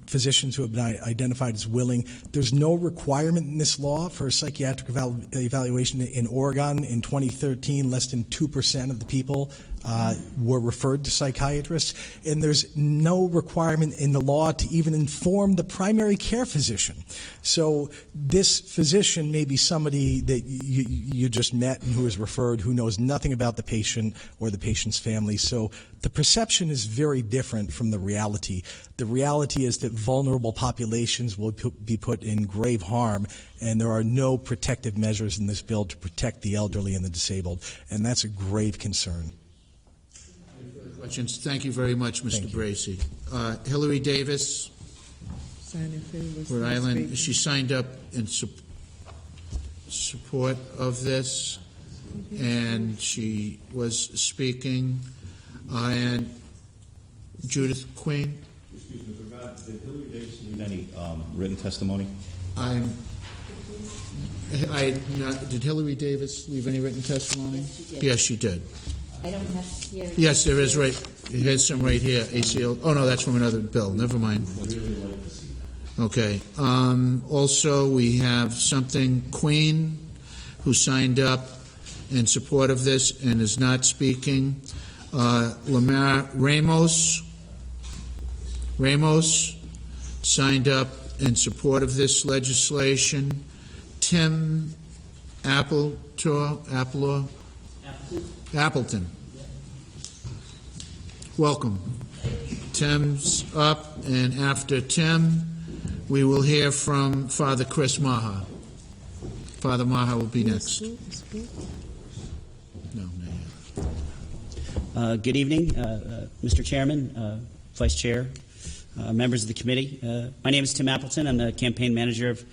physicians who have been identified as willing. There's no requirement in this law for a psychiatric evaluation. In Oregon in 2013, less than 2% of the people were referred to psychiatrists, and there's no requirement in the law to even inform the primary care physician. So this physician may be somebody that you just met and who is referred, who knows nothing about the patient or the patient's family. So the perception is very different from the reality. The reality is that vulnerable populations will be put in grave harm, and there are no protective measures in this bill to protect the elderly and the disabled, and that's a grave concern. Questions? Thank you very much, Mr. Bracy. Hillary Davis, Rhode Island, she signed up in support of this, and she was speaking. And Judith Queen. Excuse me, did Hillary Davis need any written testimony? Did Hillary Davis leave any written testimony? Yes, she did. Yes, she did. I don't have here. Yes, there is right. Here's some right here. ACL. Oh no, that's from another bill. Never mind. Okay. Also, we have something Queen, who signed up in support of this and is not speaking. Lamar Ramos signed up in support of this legislation. Tim Appleton. Welcome. Tim's up, and after Tim, we will hear from Father Chris Maha. Father Maha will be next. Good evening, Mr. Chairman, Vice Chair, members of the committee. My name is Tim Appleton. I'm the campaign manager of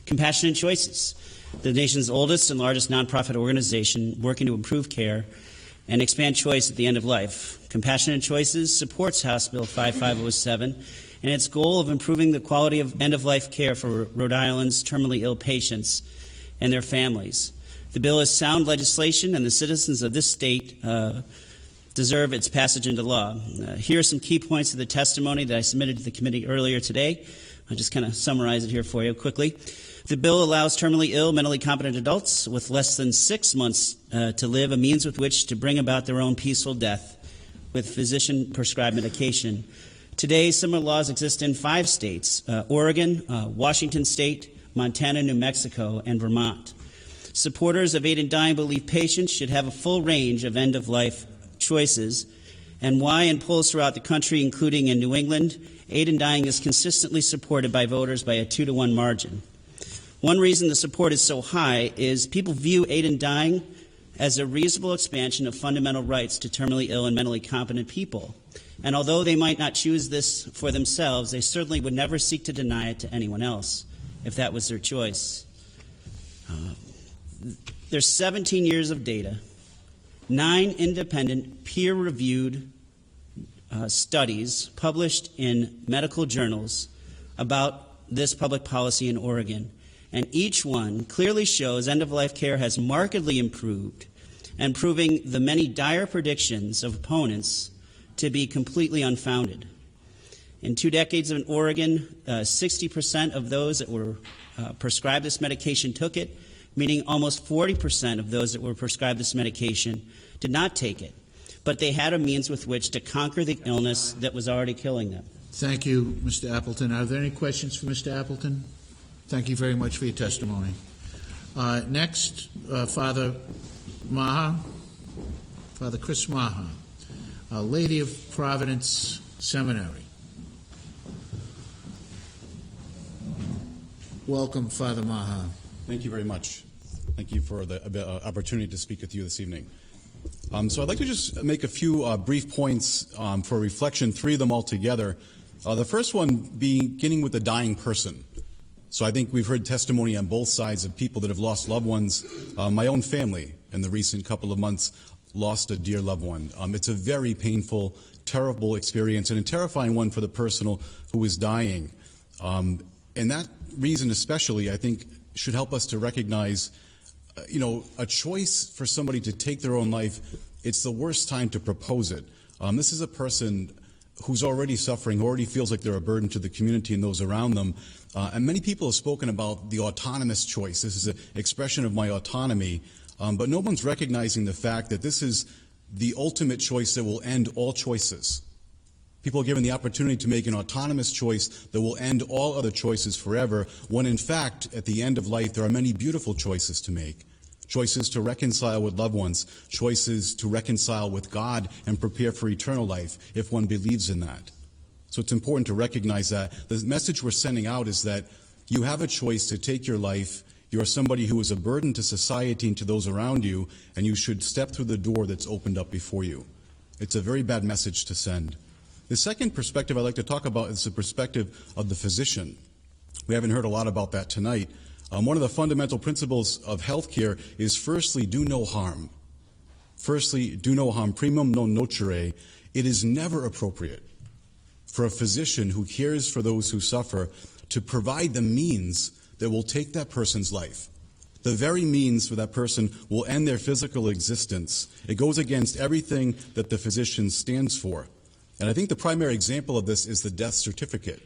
Compassion and Choices, the nation's oldest and largest nonprofit organization working to improve care and expand choice at the end of life. Compassion and Choices supports House Bill 5507 and its goal of improving the quality of end-of-life care for Rhode Island's terminally ill patients and their families. The bill is sound legislation, and the citizens of this state deserve its passage into law. Here are some key points of the testimony that I submitted to the committee earlier today. I'll just kind of summarize it here for you quickly. The bill allows terminally ill, mentally competent adults with less than 6 months to live a means with which to bring about their own peaceful death with physician-prescribed medication. Today, similar laws exist in 5 states, Oregon, Washington State, Montana, New Mexico, and Vermont. Supporters of aid in dying believe patients should have a full range of end-of-life choices, and why in polls throughout the country, including in New England, aid in dying is consistently supported by voters by a 2-to-1 margin. One reason the support is so high is people view aid in dying as a reasonable expansion of fundamental rights to terminally ill and mentally competent people. And although they might not choose this for themselves, they certainly would never seek to deny it to anyone else if that was their choice. There's 17 years of data, 9 independent peer-reviewed studies published in medical journals about this public policy in Oregon. And each one clearly shows end-of-life care has markedly improved and proving the many dire predictions of opponents to be completely unfounded. In 2 decades in Oregon, 60% of those that were prescribed this medication took it, meaning almost 40% of those that were prescribed this medication did not take it, but they had a means with which to conquer the illness that was already killing them. Thank you, Mr. Appleton. Are there any questions for Mr. Appleton? Thank you very much for your testimony. Next, Father Maha, Father Chris Maha, Lady of Providence Seminary. Welcome, Father Maha. Thank you very much. Thank you for the opportunity to speak with you this evening. So I'd like to just make a few brief points for reflection, 3 of them all together. The first one beginning with the dying person. So I think we've heard testimony on both sides of people that have lost loved ones. My own family in the recent couple of months lost a dear loved one. It's a very painful, terrible experience and a terrifying one for the person who is dying. And that reason especially, I think, should help us to recognize, a choice for somebody to take their own life. It's the worst time to propose it. This is a person who's already suffering, who already feels like they're a burden to the community and those around them. And many people have spoken about the autonomous choice. This is an expression of my autonomy. But no one's recognizing the fact that this is the ultimate choice that will end all choices. People are given the opportunity to make an autonomous choice that will end all other choices forever, when in fact, at the end of life, there are many beautiful choices to make. Choices to reconcile with loved ones, choices to reconcile with God and prepare for eternal life, if one believes in that. So it's important to recognize that. The message we're sending out is that you have a choice to take your life. You are somebody who is a burden to society and to those around you, and you should step through the door that's opened up before you. It's a very bad message to send. The second perspective I'd like to talk about is the perspective of the physician. We haven't heard a lot about that tonight. One of the fundamental principles of healthcare is firstly, do no harm. Firstly, do no harm, primum non nocere. It is never appropriate for a physician who cares for those who suffer to provide the means that will take that person's life. The very means for that person will end their physical existence. It goes against everything that the physician stands for. And I think the primary example of this is the death certificate.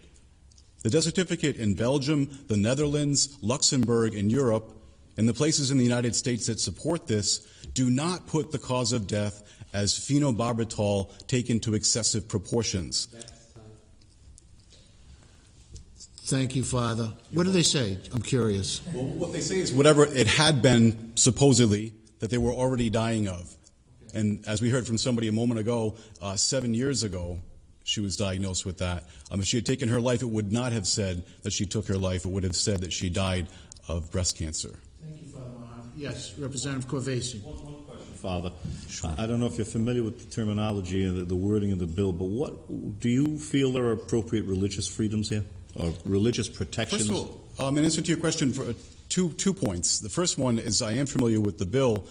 The death certificate in Belgium, the Netherlands, Luxembourg, and Europe, and the places in the United States that support this, do not put the cause of death as phenobarbital taken to excessive proportions. Thank you, Father. What do they say? I'm curious. Well, what they say is whatever it had been, supposedly, that they were already dying of. And as we heard from somebody a moment ago, 7 years ago, she was diagnosed with that. If she had taken her life, it would not have said that she took her life. It would have said that she died of breast cancer. Thank you, Father. Yes, Representative Corvesi. One question, Father. Sure. I don't know if you're familiar with the terminology and the wording of the bill, but what do you feel there are appropriate religious freedoms here, or religious protections? First of all, in answer to your question, for two points. The first one is I am familiar with the bill.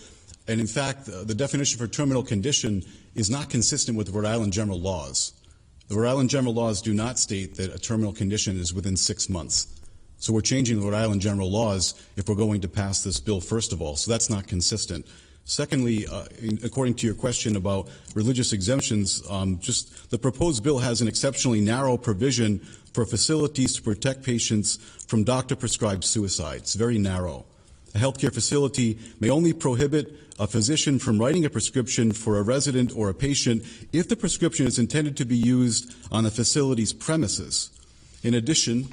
And in fact, the definition for terminal condition is not consistent with the Rhode Island general laws. The Rhode Island general laws do not state that a terminal condition is within 6 months. So we're changing the Rhode Island general laws if we're going to pass this bill, first of all. So that's not consistent. Secondly, according to your question about religious exemptions, just the proposed bill has an exceptionally narrow provision for facilities to protect patients from doctor-prescribed suicide. It's very narrow. A healthcare facility may only prohibit a physician from writing a prescription for a resident or a patient if the prescription is intended to be used on the facility's premises. In addition,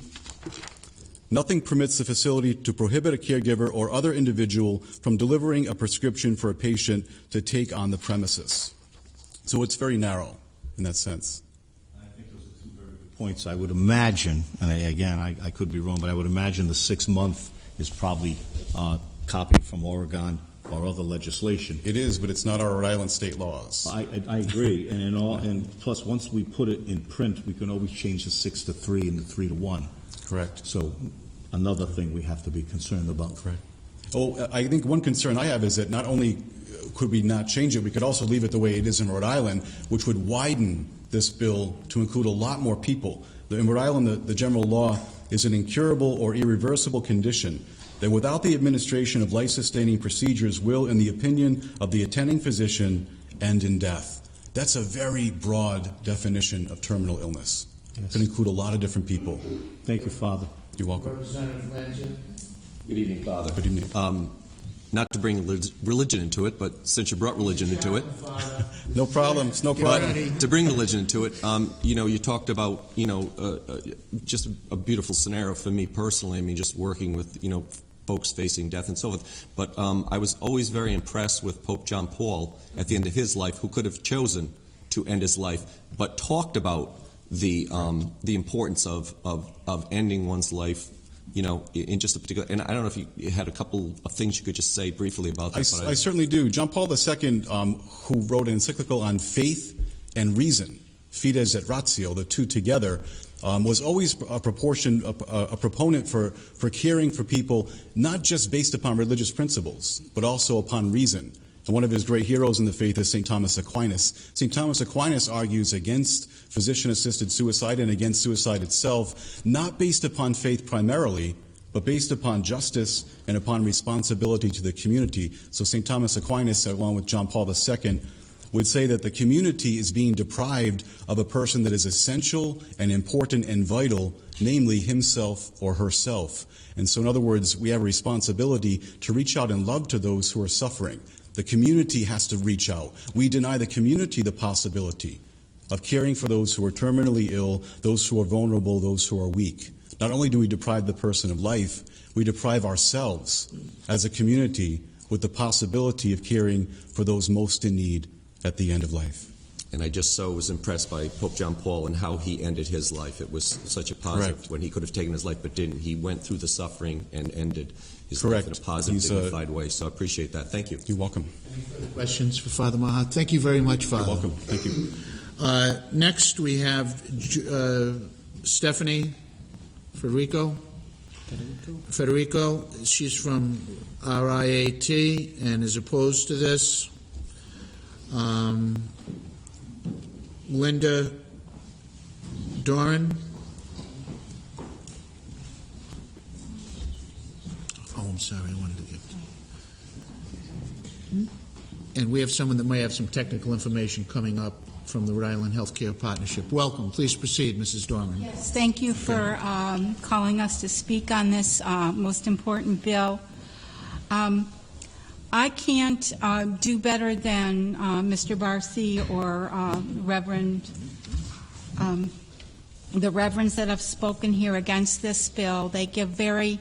nothing permits the facility to prohibit a caregiver or other individual from delivering a prescription for a patient to take on the premises. So it's very narrow in that sense. I think those are two very good points. I would imagine, and I could be wrong, but I would imagine the 6-month is probably copied from Oregon or other legislation. It is, but it's not our Rhode Island state laws. I agree, and plus once we put it in print, we can always change the 6 to 3 and the 3 to 1. Correct. So another thing we have to be concerned about. Correct. Oh, I think one concern I have is that not only could we not change it, we could also leave it the way it is in Rhode Island, which would widen this bill to include a lot more people. In Rhode Island, the general law is an incurable or irreversible condition that without the administration of life-sustaining procedures will, in the opinion of the attending physician, end in death. That's a very broad definition of terminal illness. Yes. It can include a lot of different people. Thank you, Father. You're welcome. Representative Lanza. Good evening, Father. Good evening. Not to bring religion into it, but since you brought religion into it, no problems, no problem. To bring religion into it, you talked about, just a beautiful scenario for me personally. I mean, just working with, folks facing death and so forth. But I was always very impressed with Pope John Paul at the end of his life, who could have chosen to end his life, but talked about the importance of ending one's life, in just a particular. And I don't know if you had a couple of things you could just say briefly about that. I certainly do. John Paul II, who wrote an encyclical on faith and reason, Fides et Ratio, the two together, was always a proponent for caring for people, not just based upon religious principles, but also upon reason. And one of his great heroes in the faith is St. Thomas Aquinas. St. Thomas Aquinas argues against physician-assisted suicide and against suicide itself, not based upon faith primarily, but based upon justice and upon responsibility to the community. So St. Thomas Aquinas, along with John Paul II, would say that the community is being deprived of a person that is essential and important and vital, namely himself or herself. And so in other words, we have a responsibility to reach out in love to those who are suffering. The community has to reach out. We deny the community the possibility of caring for those who are terminally ill, those who are vulnerable, those who are weak. Not only do we deprive the person of life, we deprive ourselves as a community with the possibility of caring for those most in need at the end of life. And I just so was impressed by Pope John Paul and how he ended his life. It was such a positive. Correct. When he could have taken his life but didn't. He went through the suffering and ended his Correct. life in a positive, dignified way. So I appreciate that. Thank you. You're welcome. Any further questions for Father Mahat? Thank you very much, Father. You're welcome. Thank you. Next, we have Stephanie Federico. She's from RIAT and is opposed to this. Linda Doran. Oh, I'm sorry. I wanted to get. And we have someone that may have some technical information coming up from the Rhode Island Healthcare Partnership. Welcome. Please proceed, Mrs. Dorman. Yes, thank you for calling us to speak on this most important bill. I can't do better than Mr. Barcy or the reverends that have spoken here against this bill. They give very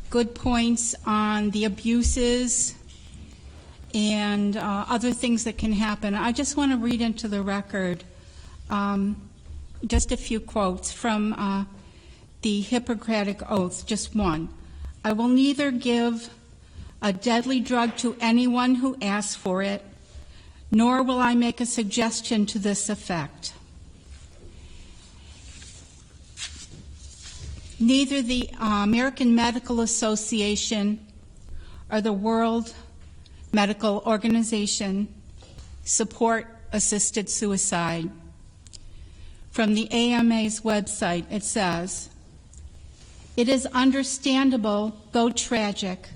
good points on the abuses and other things that can happen. I just want to read into the record just a few quotes from the Hippocratic Oath, just one. I will neither give a deadly drug to anyone who asks for it, nor will I make a suggestion to this effect. Neither the American Medical Association or the World Medical Organization support assisted suicide. From the AMA's website, it says, "It is understandable, though tragic,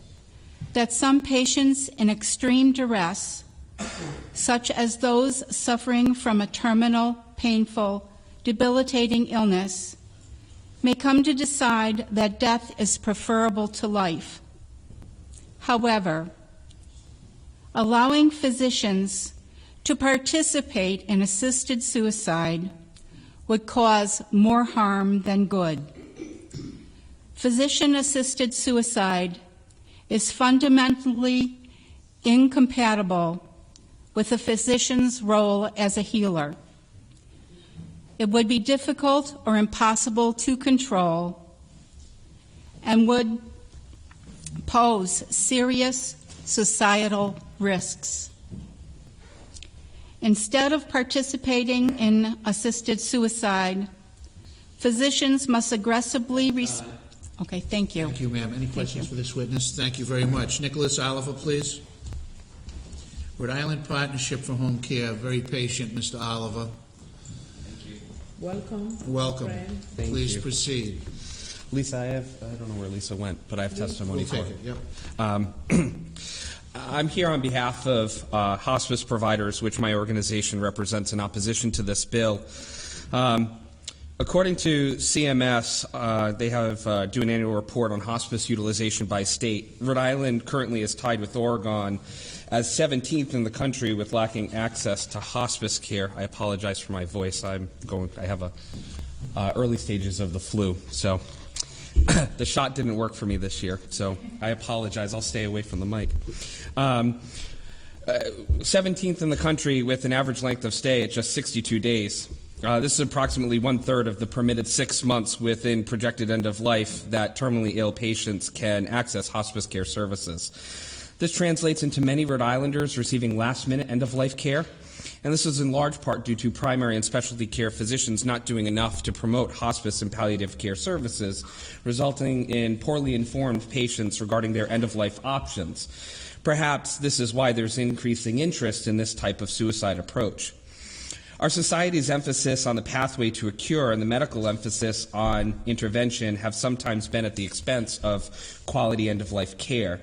that some patients in extreme duress, such as those suffering from a terminal, painful, debilitating illness, may come to decide that death is preferable to life. However, allowing physicians to participate in assisted suicide would cause more harm than good. Physician-assisted suicide is fundamentally incompatible with a physician's role as a healer. It would be difficult or impossible to control and would pose serious societal risks. Instead of participating in assisted suicide, physicians must aggressively Okay, thank you. Thank you, ma'am. Any questions for this witness? Thank you very much. Nicholas Oliver, please. Rhode Island Partnership for Home Care. Very patient, Mr. Oliver. Thank you. Welcome. Welcome. Thank Please you. proceed. Lisa, I don't know where Lisa went, but I have testimony We'll for take her. it, yep. I'm here on behalf of hospice providers, which my organization represents in opposition to this bill. According to CMS, they have do an annual report on hospice utilization by state. Rhode Island currently is tied with Oregon as 17th in the country with lacking access to hospice care. I apologize for my voice. I have early stages of the flu, so the shot didn't work for me this year. So I apologize. I'll stay away from the mic. 17th in the country with an average length of stay at just 62 days. This is approximately 1/3 of the permitted 6 months within projected end of life that terminally ill patients can access hospice care services. This translates into many Rhode Islanders receiving last-minute end-of-life care, and this is in large part due to primary and specialty care physicians not doing enough to promote hospice and palliative care services, resulting in poorly informed patients regarding their end-of-life options. Perhaps this is why there's increasing interest in this type of suicide approach. Our society's emphasis on the pathway to a cure and the medical emphasis on intervention have sometimes been at the expense of quality end-of-life care.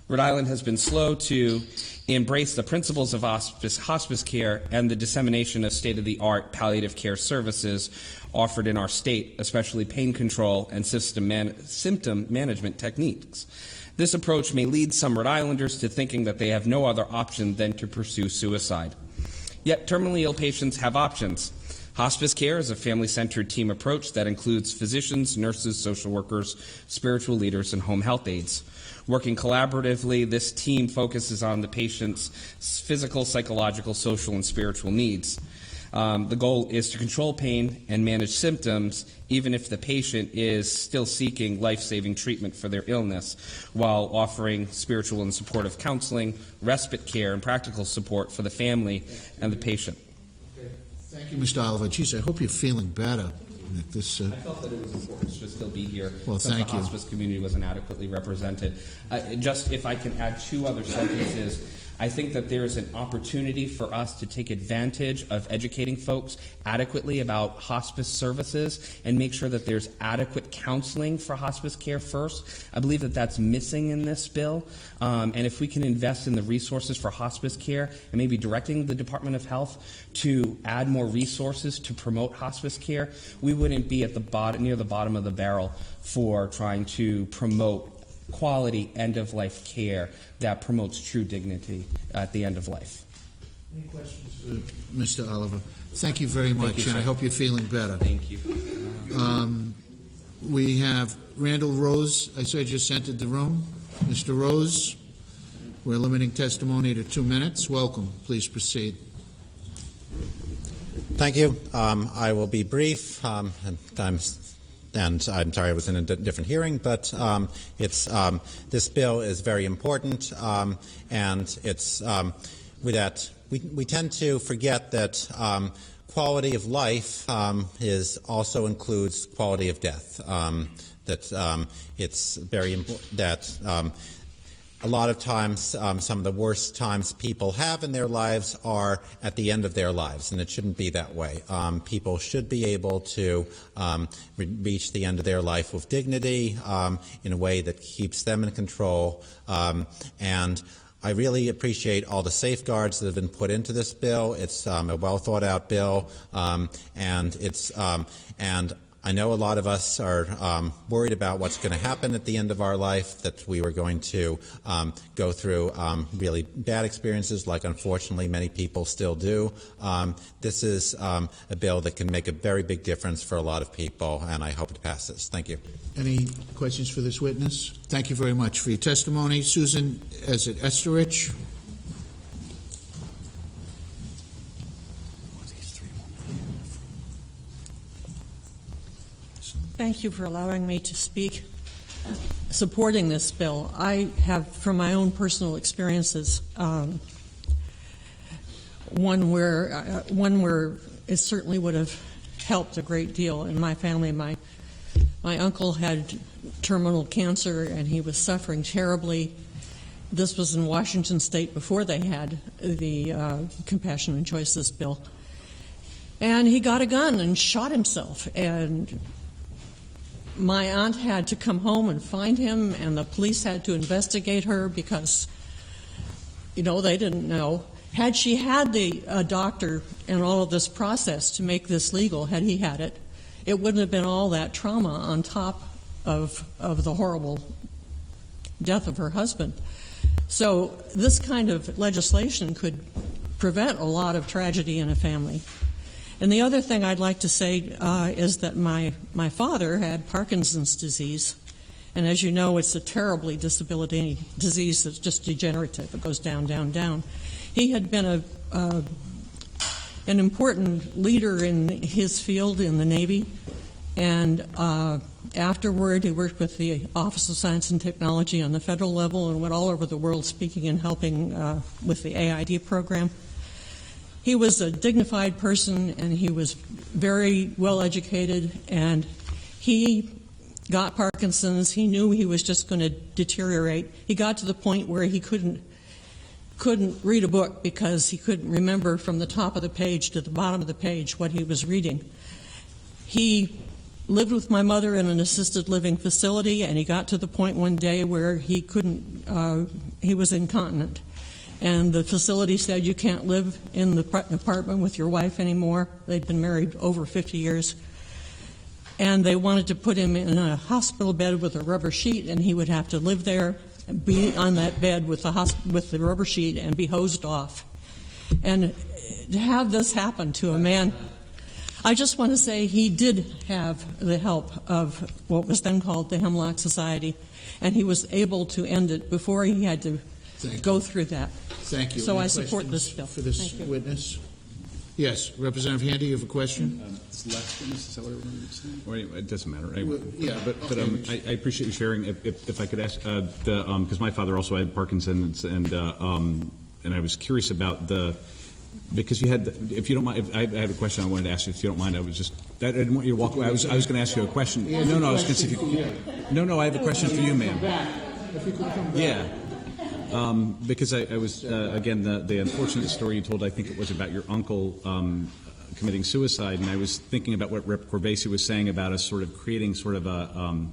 Rhode Island has been slow to embrace the principles of hospice care and the dissemination of state-of-the-art palliative care services offered in our state, especially pain control and symptom management techniques. This approach may lead some Rhode Islanders to thinking that they have no other option than to pursue suicide. Yet terminally ill patients have options. Hospice care is a family-centered team approach that includes physicians, nurses, social workers, spiritual leaders, and home health aides. Working collaboratively, this team focuses on the patient's physical, psychological, social, and spiritual needs. The goal is to control pain and manage symptoms, even if the patient is still seeking life-saving treatment for their illness, while offering spiritual and supportive counseling, respite care, and practical support for the family and the patient. Thank you, Mr. Oliver. Geez, I hope you're feeling better. I felt that it was important to still be here. Well, since thank the you. hospice community wasn't adequately represented. Just if I can add 2 other sentences, I think that there is an opportunity for us to take advantage of educating folks adequately about hospice services and make sure that there's adequate counseling for hospice care first. I believe that that's missing in this bill. And if we can invest in the resources for hospice care and maybe directing the Department of Health to add more resources to promote hospice care, we wouldn't be at the bottom, near the bottom of the barrel for trying to promote quality end-of-life care that promotes true dignity at the end of life. Any questions for Mr. Oliver? Thank you very much, and I hope you're feeling better. Thank you. We have Randall Rose. I saw you just entered the room. Mr. Rose, we're limiting testimony to 2 minutes. Welcome. Please proceed. Thank you. I will be brief. And I'm sorry I was in a different hearing, but this bill is very important, and it's with that we tend to forget that quality of life also includes quality of death. It's very important that a lot of times, some of the worst times people have in their lives are at the end of their lives, and it shouldn't be that way. People should be able to reach the end of their life with dignity in a way that keeps them in control. And I really appreciate all the safeguards that have been put into this bill. It's a well thought out bill, and I know a lot of us are worried about what's going to happen at the end of our life, that we were going to go through really bad experiences like unfortunately many people still do. This is a bill that can make a very big difference for a lot of people, and I hope it passes. Thank you. Any questions for this witness? Thank you very much for your testimony. Susan, is it Esterich? Thank you for allowing me to speak supporting this bill. I have, from my own personal experiences, one where it certainly would have helped a great deal in my family. My uncle had terminal cancer, and he was suffering terribly. This was in Washington State before they had the Compassion and Choices bill. And he got a gun and shot himself. And my aunt had to come home and find him, and the police had to investigate her because, they didn't know. Had she had a doctor and all of this process to make this legal, had he had it, it wouldn't have been all that trauma on top of the horrible death of her husband. So this kind of legislation could prevent a lot of tragedy in a family. And the other thing I'd like to say is that my father had Parkinson's disease, and as you know, it's a terribly disability disease that's just degenerative. It goes down, down, down. He had been an important leader in his field in the Navy, and afterward he worked with the Office of Science and Technology on the federal level and went all over the world speaking and helping with the AID program. He was a dignified person, and he was very well educated, and he got Parkinson's. He knew he was just going to deteriorate. He got to the point where he couldn't read a book because he couldn't remember from the top of the page to the bottom of the page what he was reading. He lived with my mother in an assisted living facility, and he got to the point one day where he was incontinent. And the facility said, you can't live in the apartment with your wife anymore. They'd been married over 50 years. And they wanted to put him in a hospital bed with a rubber sheet, and he would have to live there, be on that bed with the rubber sheet and be hosed off. And to have this happen to a man, I just want to say he did have the help of what was then called the Hemlock Society, and he was able to end it before he had to go through that. Thank you. So Any I support this bill. For this witness? Yes, Representative Handy, you have a question? Is that what everyone was saying? Or anyway, it doesn't matter. Anyway. Yeah, but I appreciate you sharing. If I could ask, because my father also had Parkinson's, and I was curious about because you had, if you don't mind, I have a question I wanted to ask you. If you don't mind, I didn't want you to walk away. I was going to ask you a question. No, I was going to see if you could. No, I have a question for you, ma'am. Yeah. Because I was, again, the unfortunate story you told, I think it was about your uncle committing suicide, and I was thinking about what Rep. Corbasi was saying about us sort of creating sort of a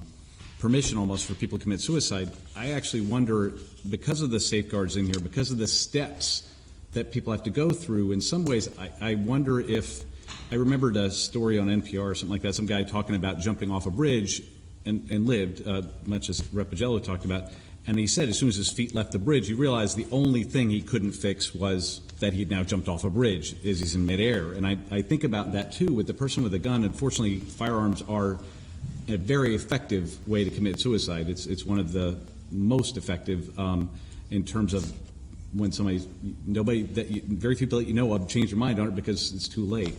permission almost for people to commit suicide. I actually wonder, because of the safeguards in here, because of the steps that people have to go through, in some ways, I wonder if, I remembered a story on NPR or something like that, some guy talking about jumping off a bridge and lived, much as Rep. Ajello talked about. And he said as soon as his feet left the bridge, he realized the only thing he couldn't fix was that he'd now jumped off a bridge as he's in midair. And I think about that, too, with the person with a gun. Unfortunately, firearms are a very effective way to commit suicide. It's one of the most effective in terms of when very few people that you know of change their mind on it because it's too late.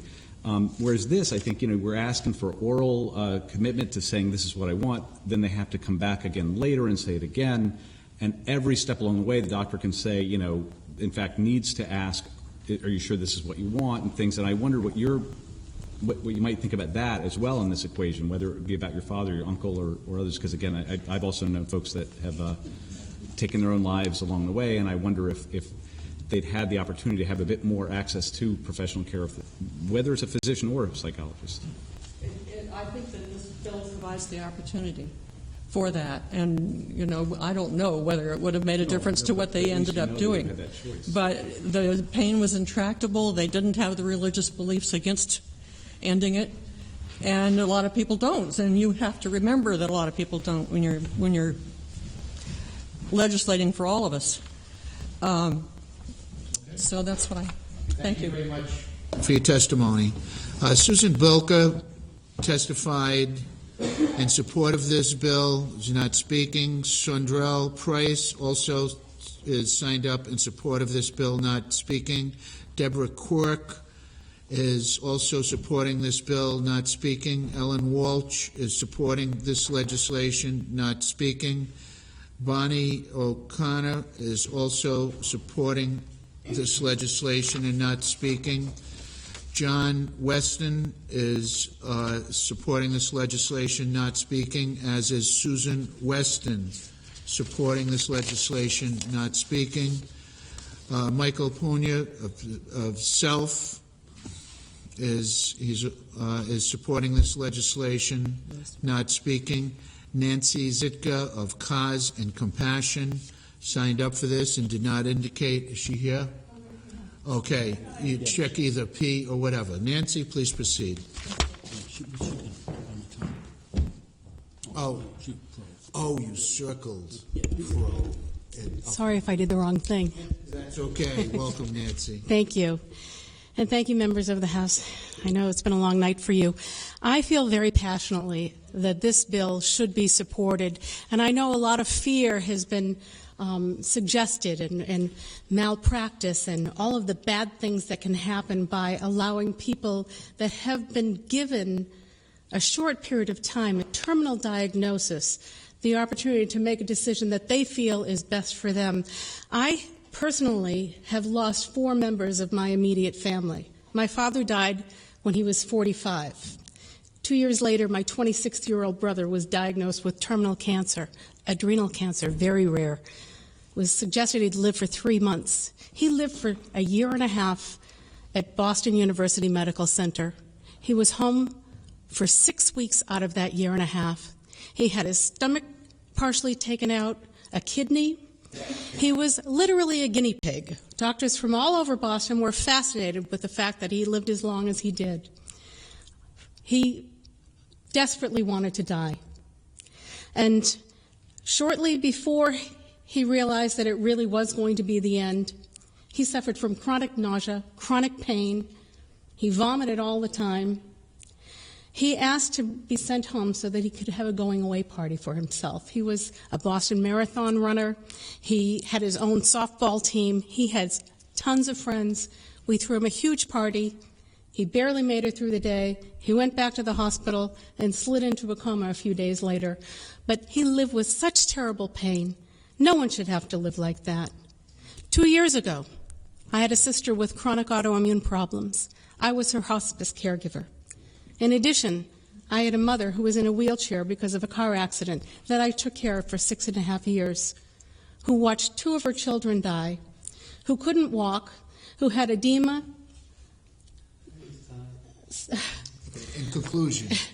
Whereas this, I think, we're asking for oral commitment to saying this is what I want. Then they have to come back again later and say it again. And every step along the way, the doctor can say, in fact, needs to ask, are you sure this is what you want, and things. And I wonder what you might think about that as well in this equation, whether it be about your father, your uncle, or others. Because again, I've also known folks that have taken their own lives along the way, and I wonder if they'd had the opportunity to have a bit more access to professional care, whether it's a physician or a psychologist. I think that this bill provides the opportunity for that. And, I don't know whether it would have made a difference to what they ended up doing. But the pain was intractable. They didn't have the religious beliefs against ending it. and a lot of people don't. And you have to remember that a lot of people don't when you're legislating for all of us. So that's what I. Thank you very much for your testimony. Susan Bilka testified in support of this bill. Is not speaking. Sondrell Price also is signed up in support of this bill, not speaking. Deborah Quirk is also supporting this bill, not speaking. Ellen Walsh is supporting this legislation, not speaking. Bonnie O'Connor is also supporting this legislation and not speaking. John Weston is supporting this legislation, not speaking, as is Susan Weston, supporting this legislation, not speaking. Michael Pugna of Self is supporting this legislation, not speaking. Nancy Zitka of Cause and Compassion signed up for this and did not indicate. Is she here? Okay, you check either P or whatever. Nancy, please proceed. Oh, you circled pro. Sorry if I did the wrong thing. That's okay. Welcome, Nancy. Thank you. And thank you, members of the House. I know it's been a long night for you. I feel very passionately that this bill should be supported, and I know a lot of fear has been suggested and malpractice and all of the bad things that can happen by allowing people that have been given a short period of time, a terminal diagnosis, the opportunity to make a decision that they feel is best for them. I personally have lost 4 members of my immediate family. My father died when he was 45. 2 years later, my 26-year-old brother was diagnosed with terminal cancer, adrenal cancer, very rare. It was suggested he'd live for 3 months. He lived for a year and a half at Boston University Medical Center. He was home for 6 weeks out of that year and a half. He had his stomach partially taken out, a kidney. He was literally a guinea pig. Doctors from all over Boston were fascinated with the fact that he lived as long as he did. He desperately wanted to die. And shortly before he realized that it really was going to be the end, he suffered from chronic nausea, chronic pain. He vomited all the time. He asked to be sent home so that he could have a going-away party for himself. He was a Boston Marathon runner. He had his own softball team. He had tons of friends. We threw him a huge party. He barely made it through the day. He went back to the hospital and slid into a coma a few days later. But he lived with such terrible pain. No one should have to live like that. 2 years ago, I had a sister with chronic autoimmune problems. I was her hospice caregiver. In addition, I had a mother who was in a wheelchair because of a car accident that I took care of for 6.5 years, who watched 2 of her children die, who couldn't walk, who had edema.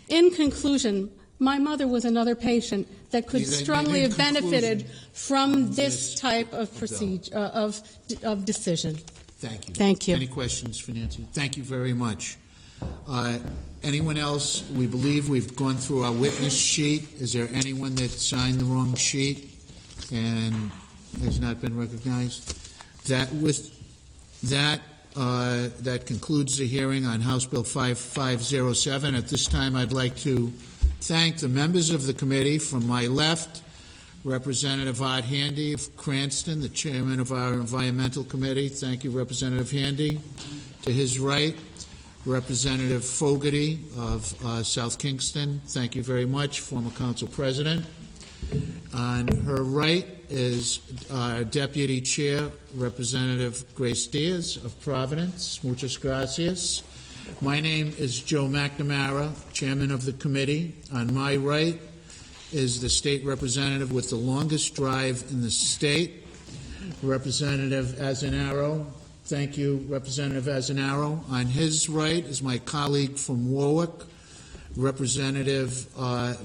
In conclusion, my mother was another patient that could strongly have benefited from this type of procedure, of decision. Thank you. Thank you. Any questions for Nancy? Thank you very much. Anyone else? We believe we've gone through our witness sheet. Is there anyone that signed the wrong sheet and has not been recognized? That concludes the hearing on House Bill 5507. At this time, I'd like to thank the members of the committee. From my left, Representative Art Handy of Cranston, the chairman of our Environmental Committee. Thank you, Representative Handy. To his right, Representative Fogarty of South Kingston. Thank you very much, former council president. On her right is our Deputy Chair, Representative Grace Diaz of Providence. Muchas gracias. My name is Joe McNamara, Chairman of the committee. On my right is the state representative with the longest drive in the state, Representative Azenaro. Thank you, Representative Azenaro. On his right is my colleague from Warwick, Representative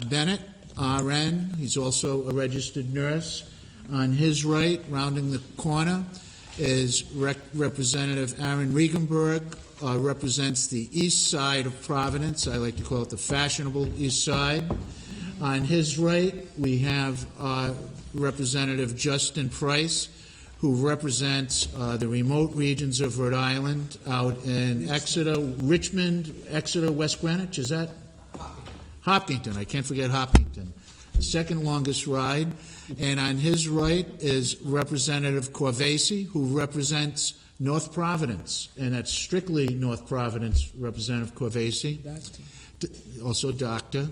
Bennett, RN. He's also a registered nurse. On his right, rounding the corner, is Representative Aaron Regenberg, represents the east side of Providence. I like to call it the fashionable east side. On his right, we have Representative Justin Price, who represents the remote regions of Rhode Island out in Exeter, Richmond, Exeter, West Greenwich. Is that? Hopkinton. I can't forget Hopkinton. The second longest ride. And on his right is Representative Corvese, who represents North Providence, and that's strictly North Providence, Representative Corvese. Also doctor.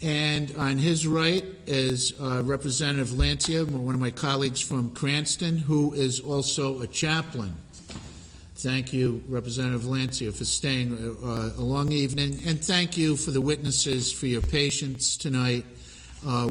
And on his right is Representative Lancia, one of my colleagues from Cranston, who is also a chaplain. Thank you, Representative Lancia, for staying a long evening, and thank you for the witnesses for your patience tonight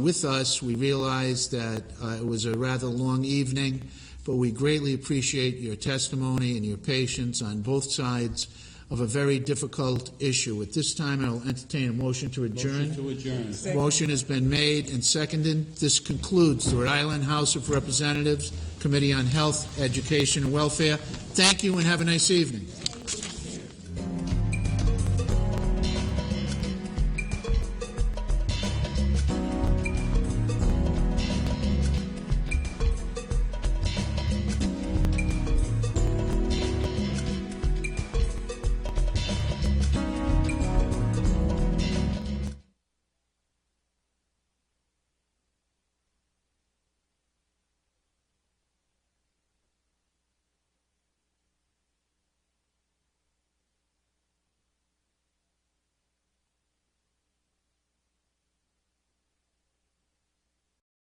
with us. We realize that it was a rather long evening, but we greatly appreciate your testimony and your patience on both sides of a very difficult issue. At this time, I will entertain a motion to adjourn. Motion to adjourn. Second. Motion has been made and seconded. This concludes the Rhode Island House of Representatives Committee on Health, Education, and Welfare. Thank you and have a nice evening.